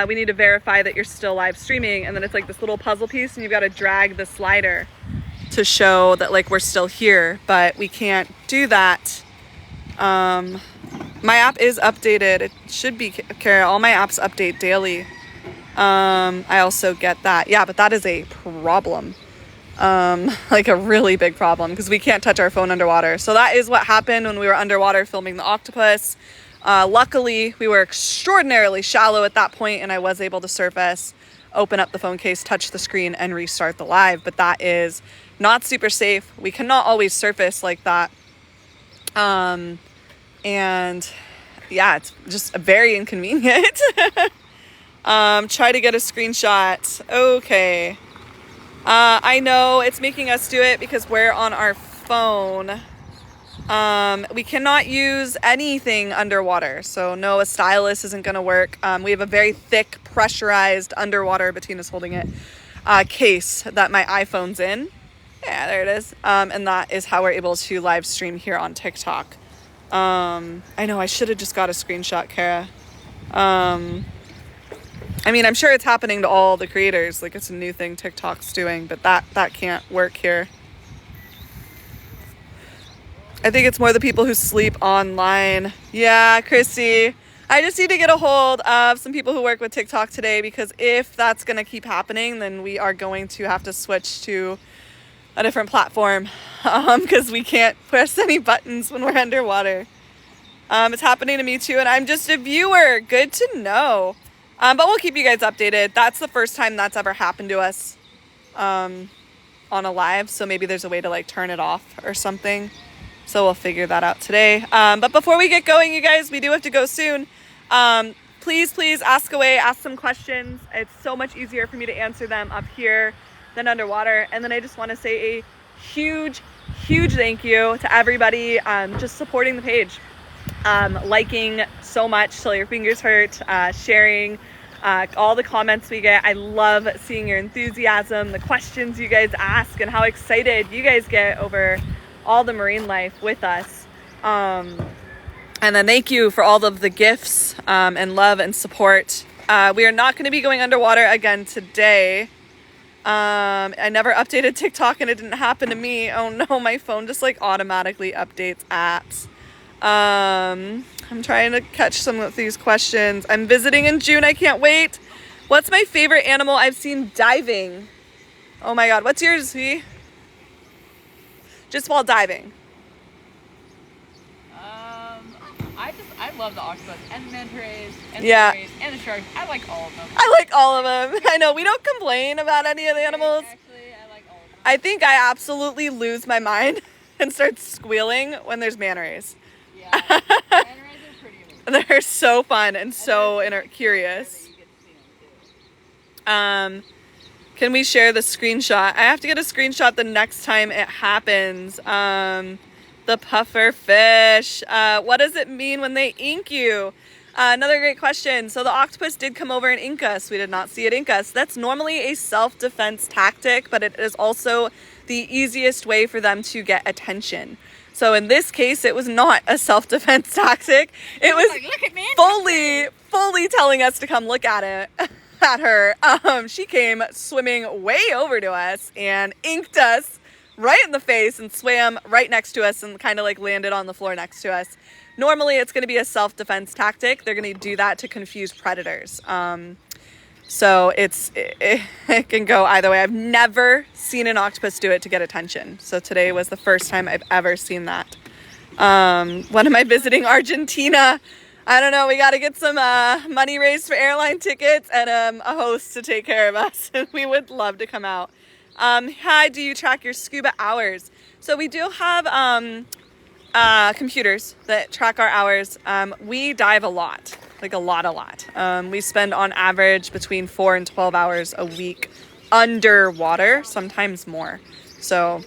we need to verify that you're still live streaming, and then it's like this little puzzle piece, and you've got to drag the slider to show that like we're still here, but we can't do that. My app is updated. It should be, Kara, all my apps update daily. I also get that. Yeah, but that is a problem. Like a really big problem because we can't touch our phone underwater. So that is what happened when we were underwater filming the octopus. Luckily, we were extraordinarily shallow at that point, and I was able to surface, open up the phone case, touch the screen, and restart the live. But that is not super safe. We cannot always surface like that. And yeah, it's just very inconvenient. Try to get a screenshot. Okay. I know it's making us do it because we're on our phone. We cannot use anything underwater. So no, a stylus isn't going to work. We have a very thick pressurized underwater, Bettina's holding it, case that my iPhone's in. Yeah, there it is. And that is how we're able to live stream here on TikTok. I know I should have just got a screenshot, Kara. I mean, I'm sure it's happening to all the creators. Like it's a new thing TikTok's doing, but that can't work here. I think it's more the people who sleep online. Yeah, Chrissy. I just need to get a hold of some people who work with TikTok today, because if that's going to keep happening, then we are going to have to switch to a different platform, because we can't press any buttons when we're underwater. It's happening to me too, and I'm just a viewer. Good to know. But we'll keep you guys updated. That's the first time that's ever happened to us on a live, so maybe there's a way to like turn it off or something. So we'll figure that out today. But before we get going, you guys, we do have to go soon. Please ask away, ask some questions. It's so much easier for me to answer them up here than underwater. And then I just want to say a huge thank you to everybody just supporting the page, liking so much till your fingers hurt, sharing all the comments we get. I love seeing your enthusiasm, the questions you guys ask, and how excited you guys get over all the marine life with us. And then thank you for all of the gifts and love and support. We are not going to be going underwater again today. I never updated TikTok and it didn't happen to me. Oh no, my phone just like automatically updates apps. I'm trying to catch some of these questions. I'm visiting in June. I can't wait. What's my favorite animal I've seen diving? Oh my God. What's yours, V? Just while diving. I love the octopus and the manta rays and Yeah. the rays and the sharks. I like all of them. I like all of them. I know we don't complain about any of the animals. Actually, I like all of them. I think I absolutely lose my mind and start squealing when there's manta rays. Yeah, manta rays are pretty amazing. They're so fun and so curious. You get to see them too. Can we share the screenshot? I have to get a screenshot the next time it happens. The puffer fish. What does it mean when they ink you? Another great question. So the octopus did come over and ink us. We did not see it ink us. That's normally a self-defense tactic, but it is also the easiest way for them to get attention. So in this case, it was not a self-defense tactic. It was like, look at me. fully telling us to come look at it, at her. She came swimming way over to us and inked us right in the face and swam right next to us and kind of like landed on the floor next to us. Normally it's going to be a self-defense tactic. They're going to do that to confuse predators. So it can go either way. I've never seen an octopus do it to get attention. So today was the first time I've ever seen that. When am I visiting Argentina? I don't know. We got to get some money raised for airline tickets and a host to take care of us. We would love to come out. Hi, do you track your scuba hours? So we do have computers that track our hours. We dive a lot, like a lot. We spend on average between 4 and 12 hours a week underwater, sometimes more. So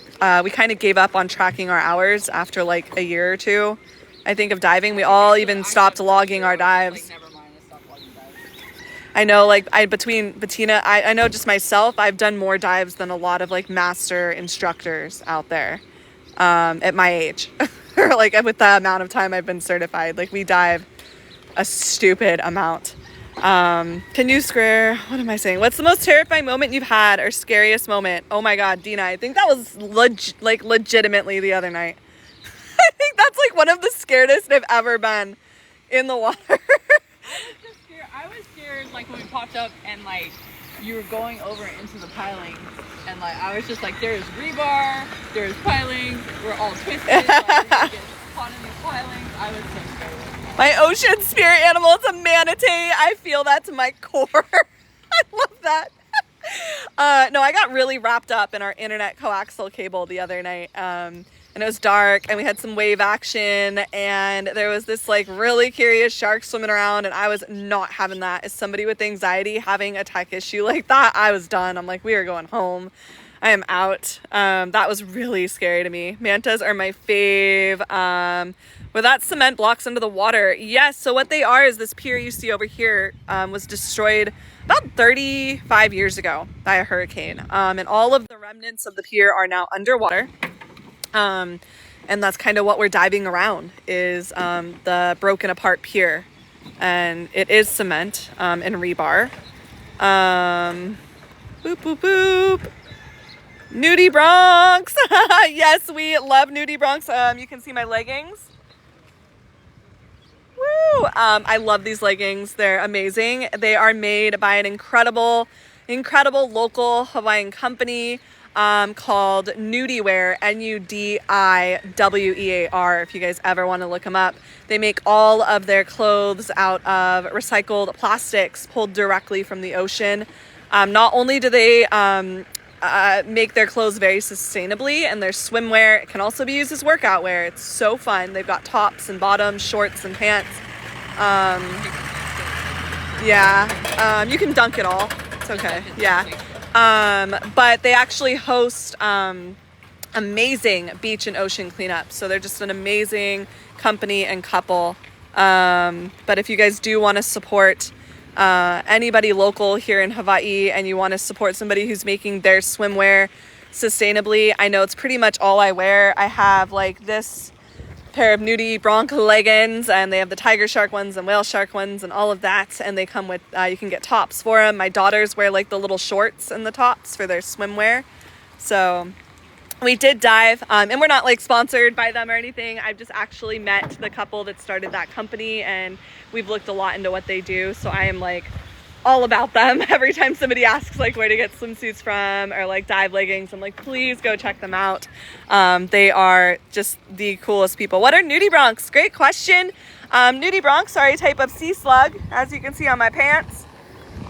we kind of gave up on tracking our hours after like a year or two, I think, of diving. We all even stopped logging our dives. I know, like, between Bettina, I know just myself, I've done more dives than a lot of, like, master instructors out there at my age. Or, like, with the amount of time I've been certified. Like, we dive a stupid amount. Can you square, what am I saying? What's the most terrifying moment you've had or scariest moment? Oh, my God, Dina, I think that was, legitimately the other night. I think that's, like, one of the scaredest I've ever been in the water. I was scared, like, when we popped up and, like, you were going over into the pilings. And, like, I was just like, there's rebar, there's pilings, we're all twisted, like, we're gonna get caught in these pilings. I was so scared. My ocean spirit animal is a manatee. I feel that to my core. I love that. No, I got really wrapped up in our internet coaxial cable the other night. And it was dark and we had some wave action and there was this like really curious shark swimming around and I was not having that. As somebody with anxiety having a tech issue like that, I was done. I'm like, we are going home. I am out. That was really scary to me. Mantas are my fave. Where that cement blocks under the water. Yes, so what they are is this pier you see over here was destroyed about 35 years ago by a hurricane. And all of the remnants of the pier are now underwater. And that's kind of what we're diving around is the broken apart pier. And it is cement and rebar. Boop, boop, boop. Nudie Bronx. Yes, we love Nudie Bronx. You can see my leggings. Woo! I love these leggings. They're amazing. They are made by an incredible local Hawaiian company called Nudiwear, Nudiwear, if you guys ever want to look them up. They make all of their clothes out of recycled plastics pulled directly from the ocean. Not only do they make their clothes very sustainably, and their swimwear can also be used as workout wear. It's so fun. They've got tops and bottoms, shorts and pants. You can dunk it all. It's okay. Yeah. But they actually host amazing beach and ocean cleanup. So they're just an amazing company and couple. But if you guys do want to support anybody local here in Hawaii, and you want to support somebody who's making their swimwear sustainably, I know it's pretty much all I wear. I have like this pair of Nudie Bronc leggings, and they have the tiger shark ones and whale shark ones and all of that, and they come with you can get tops for them. My daughters wear like the little shorts and the tops for their swimwear. So we did dive, and we're not like sponsored by them or anything. I've just actually met the couple that started that company, and we've looked a lot into what they do. So I am like all about them. Every time somebody asks like where to get swimsuits from or like dive leggings, I'm like, please go check them out. They are just the coolest people. What are nudie broncs? Great question. Nudie broncs are a type of sea slug, as you can see on my pants.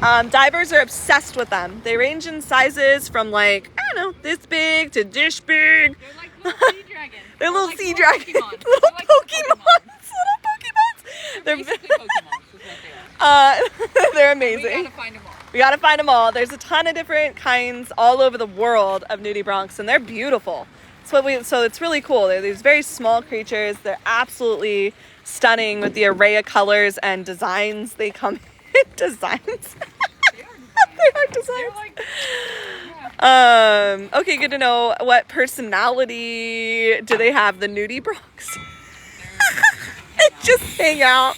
Divers are obsessed with them. They range in sizes from like, I don't know, this big to dish big. They're like little sea dragons. They're little sea like dragons. Pokemon. Little They're like Pokemons. Little Pokemons. They're basically Pokemon, is what they are. They're We amazing. gotta find them all. We gotta find them all. There's a ton of different kinds all over the world of nudie broncs, and they're beautiful. So it's really cool. They're these very small creatures. They're absolutely stunning with the array of colors and designs they come in. Designs. They are designs. They're like, yeah. Okay, good to know. What personality do they have, the nudie broncs? Just hang out.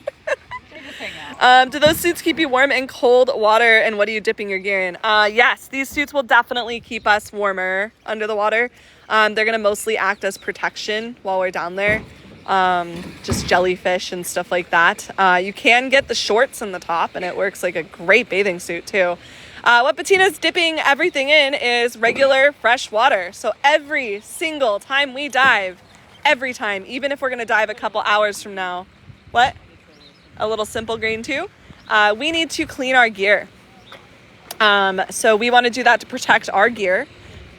They just hang out. Do those suits keep you warm in cold water, and what are you dipping your gear in? Yes, these suits will definitely keep us warmer under the water. They're going to mostly act as protection while we're down there. Just jellyfish and stuff like that. You can get the shorts and the top, and it works like a great bathing suit too. What Bettina's dipping everything in is regular fresh water. So every single time we dive, every time, even if we're going to dive a couple hours from now, what? A little simple green too? We need to clean our gear. So we want to do that to protect our gear.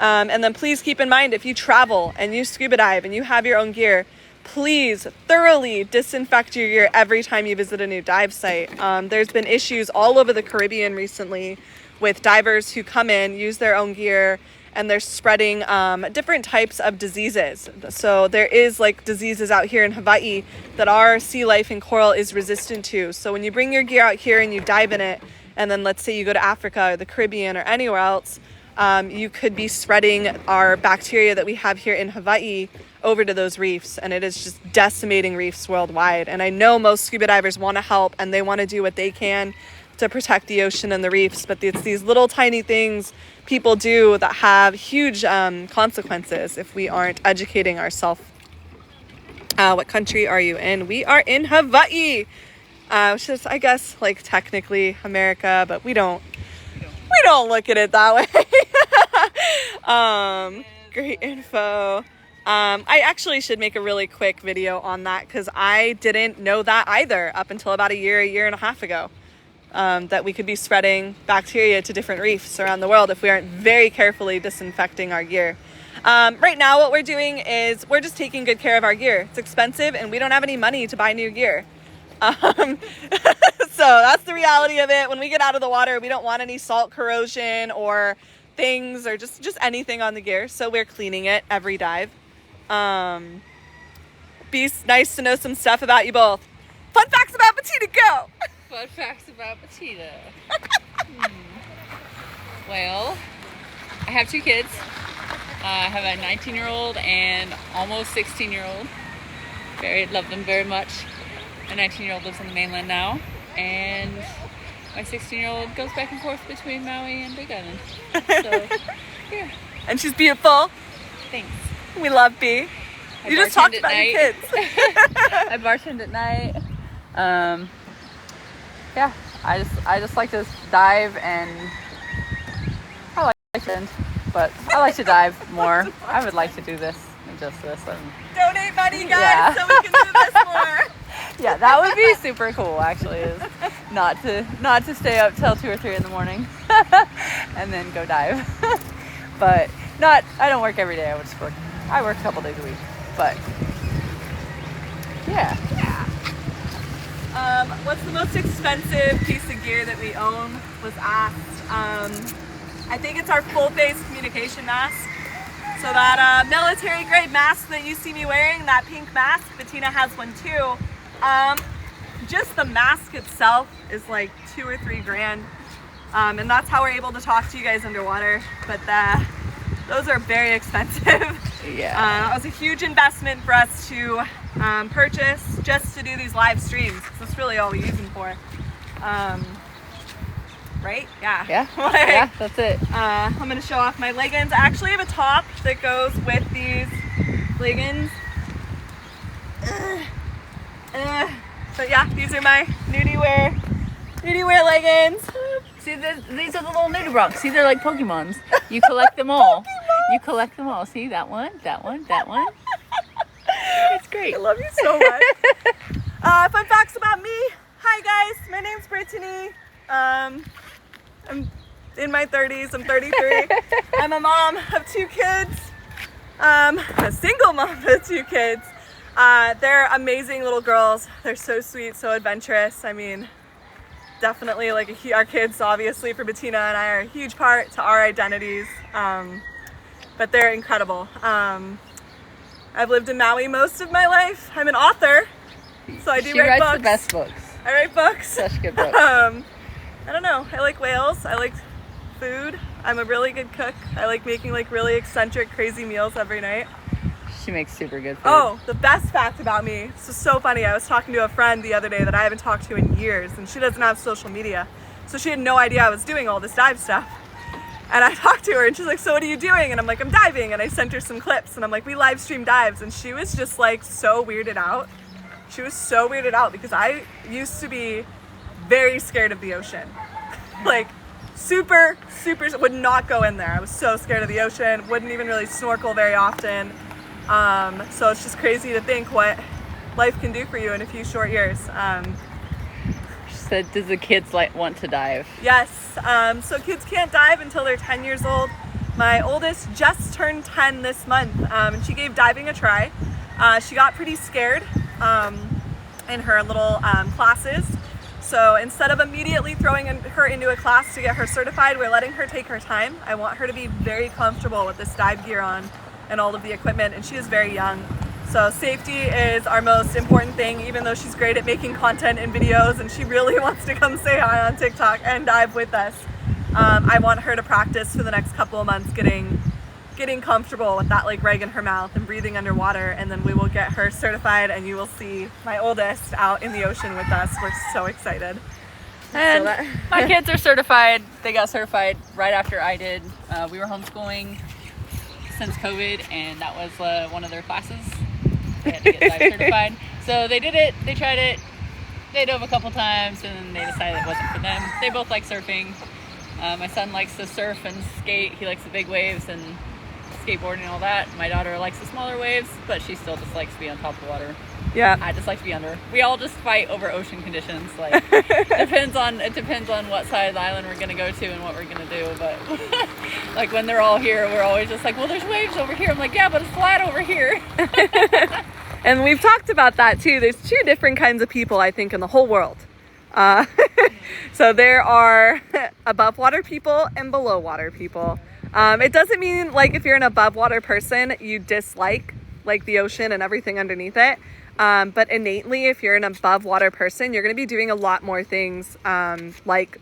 And then please keep in mind, if you travel and you scuba dive and you have your own gear, please thoroughly disinfect your gear every time you visit a new dive site. There's been issues all over the Caribbean recently with divers who come in, use their own gear, and they're spreading different types of diseases. So there is like diseases out here in Hawaii that our sea life and coral is resistant to. So when you bring your gear out here and you dive in it, and then let's say you go to Africa or the Caribbean or anywhere else, you could be spreading our bacteria that we have here in Hawaii over to those reefs, and it is just decimating reefs worldwide. And I know most scuba divers want to help, and they want to do what they can to protect the ocean and the reefs, but it's these little tiny things people do that have huge consequences if we aren't educating ourselves. What country are you in? We are in Hawaii, which is, I guess, like technically America, but we don't look at it that way. Great info. I actually should make a really quick video on that, because I didn't know that either up until about a year and a half ago, that we could be spreading bacteria to different reefs around the world if we aren't very carefully disinfecting our gear. Right now what we're doing is we're just taking good care of our gear. It's expensive and we don't have any money to buy new gear. So that's the reality of it. When we get out of the water, we don't want any salt corrosion or things or just anything on the gear. So we're cleaning it every dive. Be nice to know some stuff about you both. Fun facts about Bettina, go! Fun facts about Bettina. Well, I have two kids. I have a 19-year-old and almost 16-year-old. Love them very much. My 19-year-old lives on the mainland now, and my 16-year-old goes back and forth between Maui and Big Island. So, yeah. And she's beautiful. Thanks. We love B. You just talked about your kids. I bartend at night. Yeah, I just like to dive, and I like to, but I like to dive more. I would like to do this and just this. Donate money, guys, Yeah. so we can do this more. Yeah, that would be super cool. Actually, is not to stay up till 2 or 3 in the morning and then go dive. But I don't work every day. I work a couple days a week. But yeah. What's the most expensive piece of gear that we own was asked. I think it's our full face communication mask. So that military grade mask that you see me wearing, that pink mask, Bettina has one too. Just the mask itself is like $2 or $3 grand. And that's how we're able to talk to you guys underwater. But those are very expensive. Yeah. That was a huge investment for us to purchase just to do these live streams. That's really all we use them for. Right? Yeah. Yeah. Like, Yeah, that's it. I'm going to show off my leggings. I actually have a top that goes with these leggings. But yeah, these are my nudie wear leggings. See, these are the little nudie rocks. See, they're like Pokemons. You collect them all. You collect them all. See, that one. It's great. I love you so much. Fun facts about me. Hi guys, my name's Brittany. I'm in my 30s. I'm 33. I'm a mom of 2 kids. A single mom of 2 kids. They're amazing little girls. They're so sweet, so adventurous. I mean, definitely like our kids, obviously, for Bettina and I, are a huge part to our identities. But they're incredible. I've lived in Maui most of my life. I'm an author, so I do She write writes books. the best books. I write books. Such good books. I don't know. I like whales. I like food. I'm a really good cook. I like making like really eccentric, crazy meals every night. She makes super good food. Oh, the best fact about me. This is so funny. I was talking to a friend the other day that I haven't talked to in years, and she doesn't have social media. So she had no idea I was doing all this dive stuff. And I talked to her and she's like, so what are you doing? And I'm like, I'm diving. And I sent her some clips and I'm like, we live stream dives. And she was just like so weirded out. She was so weirded out because I used to be very scared of the ocean. Like super, would not go in there. I was so scared of the ocean, wouldn't even really snorkel very often. So it's just crazy to think what life can do for you in a few short years. She said, does the kids want to dive? Yes, so kids can't dive until they're 10 years old. My oldest just turned 10 this month, and she gave diving a try. She got pretty scared in her little classes. So instead of immediately throwing her into a class to get her certified, we're letting her take her time. I want her to be very comfortable with this dive gear on and all of the equipment, and she is very young. So safety is our most important thing, even though she's great at making content and videos and she really wants to come say hi on TikTok and dive with us. I want her to practice for the next couple of months getting comfortable with that like rag in her mouth and breathing underwater, and then we will get her certified and you will see my oldest out in the ocean with us. We're so excited. And my kids are certified. They got certified right after I did. We were homeschooling since COVID, and that was one of their classes. They had to get dive certified. So they did it, they tried it, they dove a couple times, and then they decided it wasn't for them. They both like surfing. My son likes to surf and skate. He likes the big waves and skateboarding and all that. My daughter likes the smaller waves, but she still just likes to be on top of the water. Yeah. I just like to be under. We all just fight over ocean conditions. Like it depends on what side of the island we're gonna go to and what we're gonna do. But like when they're all here, we're always just like, well, there's waves over here. I'm like, yeah, but it's flat over here. And we've talked about that too. There's 2 different kinds of people, I think, in the whole world. So there are above water people and below water people. It doesn't mean like if you're an above water person, you dislike like the ocean and everything underneath it. But innately, if you're an above water person, you're going to be doing a lot more things like,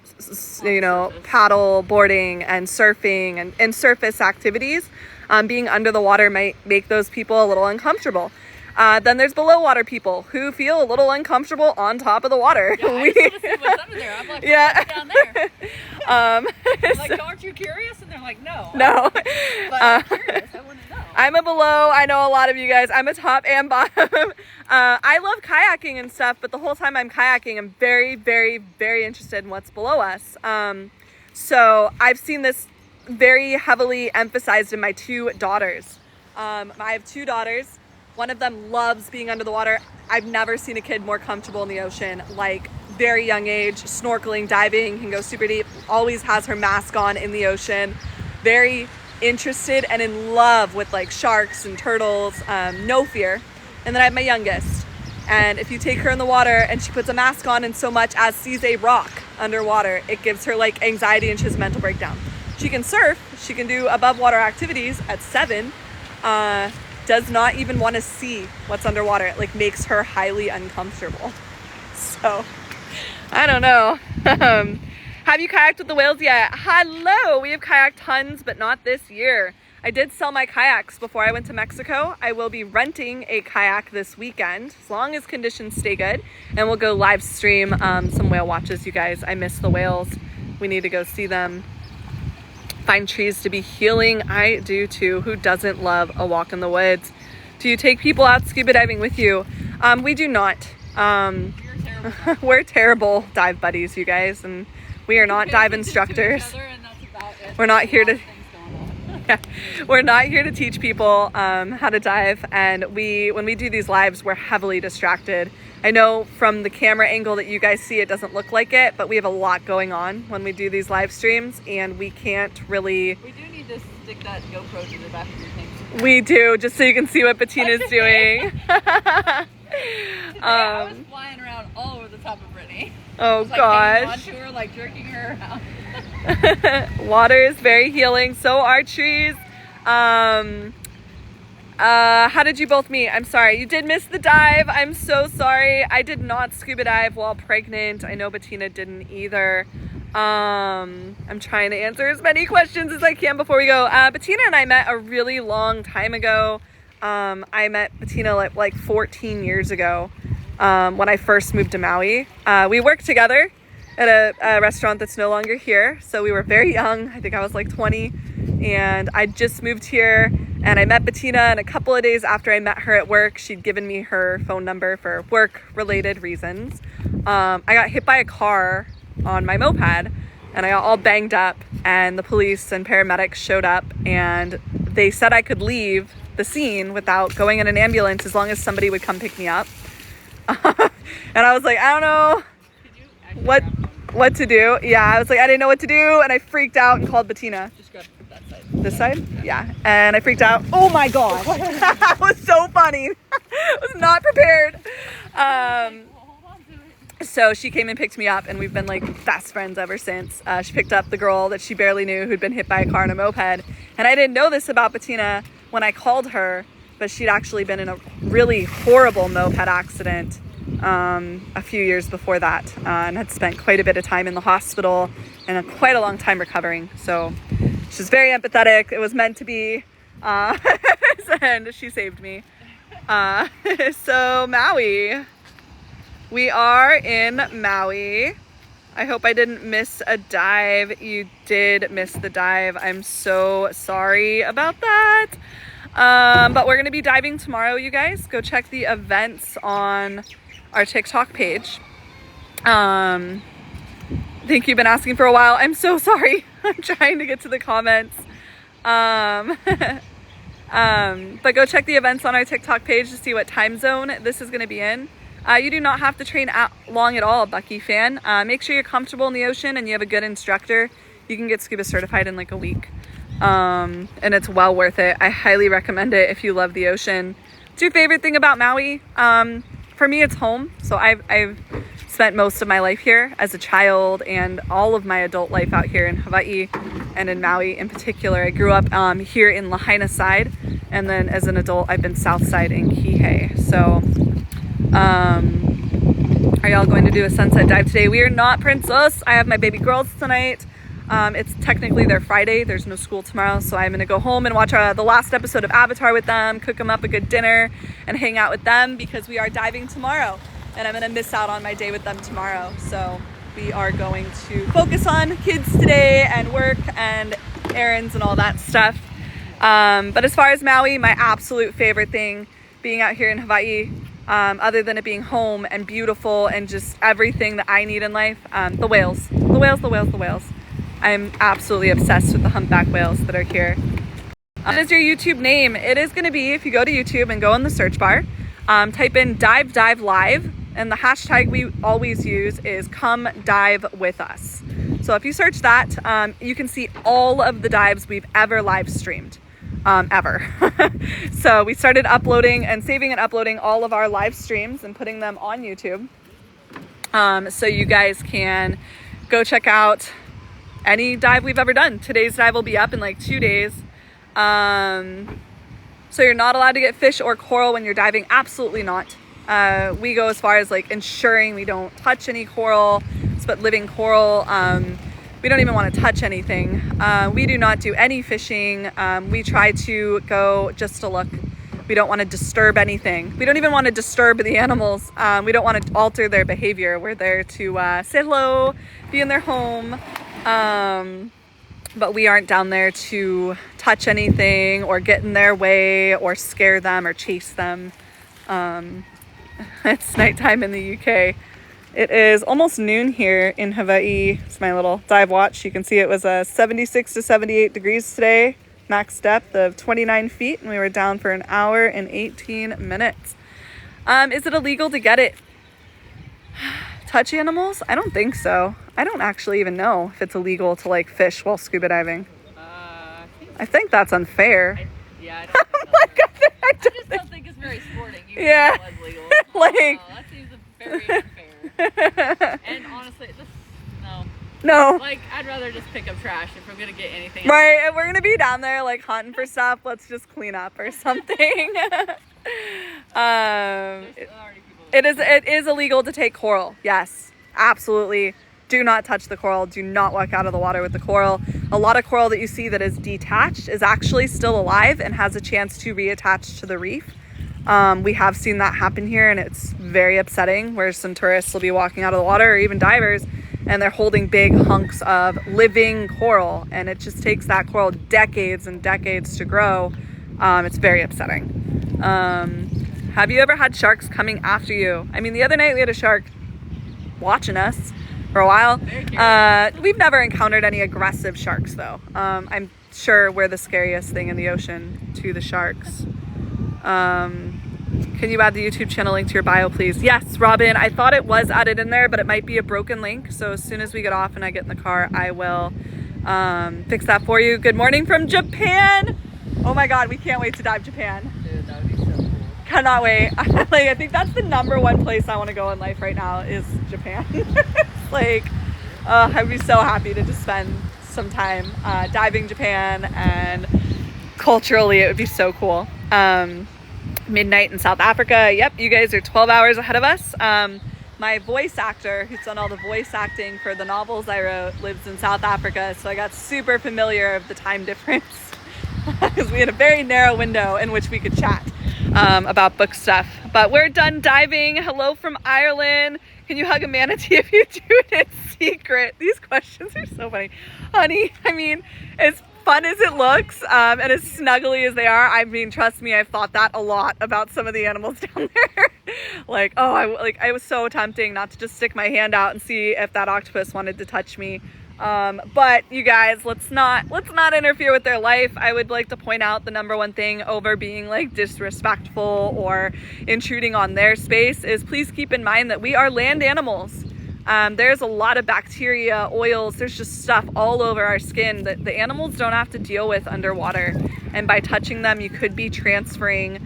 paddle boarding and surfing and surface activities. Being under the water might make those people a little uncomfortable. Then there's below water people who feel a little uncomfortable on top of the water. Yeah, I just want to see what's under there. I'm like, what's down there? I'm like, aren't you curious? And they're like, no. No. But I'm curious. I want to know. I'm a below. I know a lot of you guys. I'm a top and bottom. I love kayaking and stuff, but the whole time I'm kayaking, I'm very, very, very interested in what's below us. So I've seen this very heavily emphasized in my 2 daughters. I have 2 daughters. One of them loves being under the water. I've never seen a kid more comfortable in the ocean, like very young age, snorkeling, diving, can go super deep, always has her mask on in the ocean, very interested and in love with like sharks and turtles, no fear. And then I have my youngest, and if you take her in the water and she puts a mask on and so much as sees a rock underwater, it gives her like anxiety and she has a mental breakdown. She can surf, she can do above water activities at 7, does not even want to see what's underwater. It like makes her highly uncomfortable. So I don't know. Have you kayaked with the whales yet? Hello, we have kayaked tons, but not this year. I did sell my kayaks before I went to Mexico. I will be renting a kayak this weekend, as long as conditions stay good, and we'll go live stream some whale watches, you guys. I miss the whales. We need to go see them. Find trees to be healing. I do too. Who doesn't love a walk in the woods? Do you take people out scuba diving with you? We do not. We're terrible dive buddies, you guys, and we are not dive instructors. We're not here to we're not here to teach people how to dive, and when we do these lives, we're heavily distracted. I know from the camera angle that you guys see, it doesn't look like it, but we have a lot going on when we do these live streams, and we can't really... We do need to stick that GoPro to the back of your tank. We do, just so you can see what Bettina's doing. Today I was flying around all over the top of Brittany. Oh, like, gosh. onto her, like jerking her around. Water is very healing. So are trees. How did you both meet? I'm sorry. You did miss the dive. I'm so sorry. I did not scuba dive while pregnant. I know Bettina didn't either. I'm trying to answer as many questions as I can before we go. Bettina and I met a really long time ago. I met Bettina like 14 years ago when I first moved to Maui. We worked together at a restaurant that's no longer here. So we were very young. I think I was like 20, and I just moved here, and I met Bettina, and a couple of days after I met her at work, she'd given me her phone number for work related reasons. I got hit by a car on my moped, and I got all banged up, and the police and paramedics showed up, and they said I could leave the scene without going in an ambulance as long as somebody would come pick me up. And I was like, I don't know what to do. Yeah, I was like, I didn't know what to do, and I freaked out and called Bettina. Just grab that side. This side? Yeah. And I freaked out. Oh my god. That was so funny. I was not prepared. So she came and picked me up, and we've been like best friends ever since. She picked up the girl that she barely knew who'd been hit by a car on a moped. And I didn't know this about Bettina when I called her, but she'd actually been in a really horrible moped accident a few years before that, and had spent quite a bit of time in the hospital and quite a long time recovering. So she's very empathetic. It was meant to be, and she saved me. So Maui. We are in Maui. I hope I didn't miss a dive. You did miss the dive. I'm so sorry about that. But we're gonna be diving tomorrow, you guys. Go check the events on our TikTok page. I think you've been asking for a while. I'm so sorry. I'm trying to get to the comments. But go check the events on our TikTok page to see what time zone this is gonna be in. You do not have to train long at all, Bucky fan. Make sure you're comfortable in the ocean and you have a good instructor. You can get scuba certified in like a week. And it's well worth it. I highly recommend it if you love the ocean. What's your favorite thing about Maui? For me, it's home. So I've spent most of my life here as a child, and all of my adult life out here in Hawaii and in Maui in particular. I grew up here in Lahaina side, and then as an adult, I've been south side in Kihei. So are y'all going to do a sunset dive today? We are not, Princess. I have my baby girls tonight. It's technically their Friday. There's no school tomorrow, so I'm gonna go home and watch the last episode of Avatar with them, cook them up a good dinner, and hang out with them because we are diving tomorrow, and I'm gonna miss out on my day with them tomorrow. So we are going to focus on kids today and work and errands and all that stuff. But as far as Maui, my absolute favorite thing being out here in Hawaii, other than it being home and beautiful and just everything that I need in life, the whales. The whales, the whales, the whales. I'm absolutely obsessed with the humpback whales that are here. What is your YouTube name? It is going to be, if you go to YouTube and go in the search bar, type in Dive Dive Live, and the hashtag we always use is Come Dive With Us. So if you search that, you can see all of the dives we've ever live streamed, ever. So we started uploading and saving and uploading all of our live streams and putting them on YouTube. So you guys can go check out any dive we've ever done. Today's dive will be up in like 2 days. So you're not allowed to get fish or coral when you're diving. Absolutely not. We go as far as like ensuring we don't touch any coral, but living coral. We don't even want to touch anything. We do not do any fishing. We try to go just to look. We don't want to disturb anything. We don't even want to disturb the animals. We don't want to alter their behavior. We're there to say hello, be in their home. But we aren't down there to touch anything or get in their way or scare them or chase them. It's nighttime in the UK. It is almost noon here in Hawaii. It's my little dive watch. You can see it was 76 to 78 degrees today. Max depth of 29 feet. And we were down for an hour and 18 minutes. Is it illegal to get it? Touch animals? I don't think so. I don't actually even know if it's illegal to like fish while scuba diving. I think that's unfair. I just don't think it's very sporting. Yeah. Legal. Like, that seems very unfair. And honestly, no. Like, I'd rather just pick up trash if I'm gonna get anything. Right, if we're gonna be down there like hunting for stuff, let's just clean up or something. It is illegal to take coral. Yes, absolutely. Do not touch the coral. Do not walk out of the water with the coral. A lot of coral that you see that is detached is actually still alive and has a chance to reattach to the reef. We have seen that happen here, and it's very upsetting, where some tourists will be walking out of the water, or even divers, and they're holding big hunks of living coral, and it just takes that coral decades and decades to grow. It's very upsetting. Have you ever had sharks coming after you? I mean, the other night we had a shark watching us for a while. We've never encountered any aggressive sharks, though. I'm sure we're the scariest thing in the ocean to the sharks. Can you add the YouTube channel link to your bio, please? Yes, Robin, I thought it was added in there, but it might be a broken link. So as soon as we get off and I get in the car, I will fix that for you. Good morning from Japan. Oh my God, we can't wait to dive Japan. Dude, that would be so cool. Cannot wait. Like, I think that's the #1 place I want to go in life right now is Japan. Like, I'd be so happy to just spend some time diving Japan, and culturally it would be so cool. Midnight in South Africa. Yep, you guys are 12 hours ahead of us. My voice actor, who's done all the voice acting for the novels I wrote, lives in South Africa, so I got super familiar of the time difference because we had a very narrow window in which we could chat about book stuff. But we're done diving. Hello from Ireland. Can you hug a manatee if you do it in secret? These questions are so funny. Honey, I mean, as fun as it looks and as snuggly as they are, I mean, trust me, I've thought that a lot about some of the animals down there. Like, oh, I was so tempting not to just stick my hand out and see if that octopus wanted to touch me. But you guys, let's not interfere with their life. I would like to point out the #1 thing over being like disrespectful or intruding on their space is please keep in mind that we are land animals. There's a lot of bacteria, oils, there's just stuff all over our skin that the animals don't have to deal with underwater. And by touching them, you could be transferring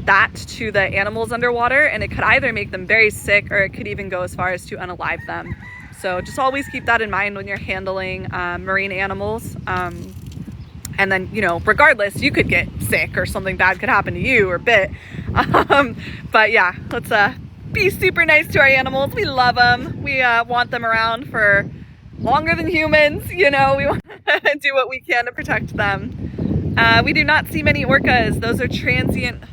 that to the animals underwater, and it could either make them very sick or it could even go as far as to unalive them. So just always keep that in mind when you're handling marine animals. And then, you know, regardless, you could get sick or something bad could happen to you or bit. But yeah, let's be super nice to our animals. We love them. We want them around for longer than humans. You know, we want to do what we can to protect them. We do not see many orcas. Those are transient.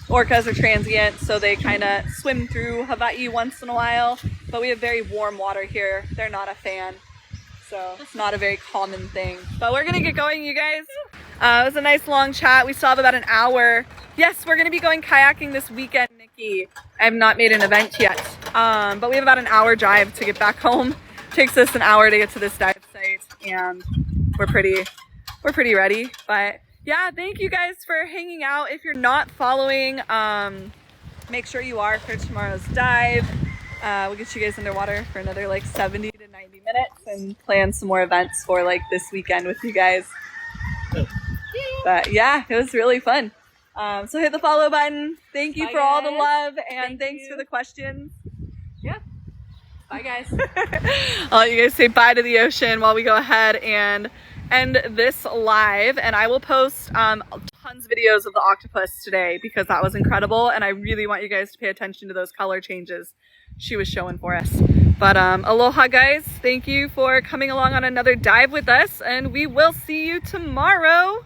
Orcas are transient, so they kind of swim through Hawaii once in a while. But we have very warm water here. They're not a fan. so it's not a very common thing. But we're gonna get going, you guys. It was a nice long chat. We still have about an hour. Yes, we're gonna be going kayaking this weekend, Nikki. I have not made an event yet, but we have about an hour drive to get back home. Takes us an hour to get to this dive site, and we're pretty ready. But yeah, thank you guys for hanging out. If you're not following, make sure you are for tomorrow's dive. We'll get you guys underwater for another like 70 to 90 minutes and plan some more events for like this weekend with you guys. But yeah, it was really fun. So hit the follow button. Thank you Bye, for all the guys. love, and Thank thanks you. for the questions. Yeah. Bye, guys. I'll let you guys say bye to the ocean while we go ahead and end this live. And I will post tons of videos of the octopus today because that was incredible. And I really want you guys to pay attention to those color changes she was showing for us. But aloha, guys. Thank you for coming along on another dive with us. And we will see you tomorrow.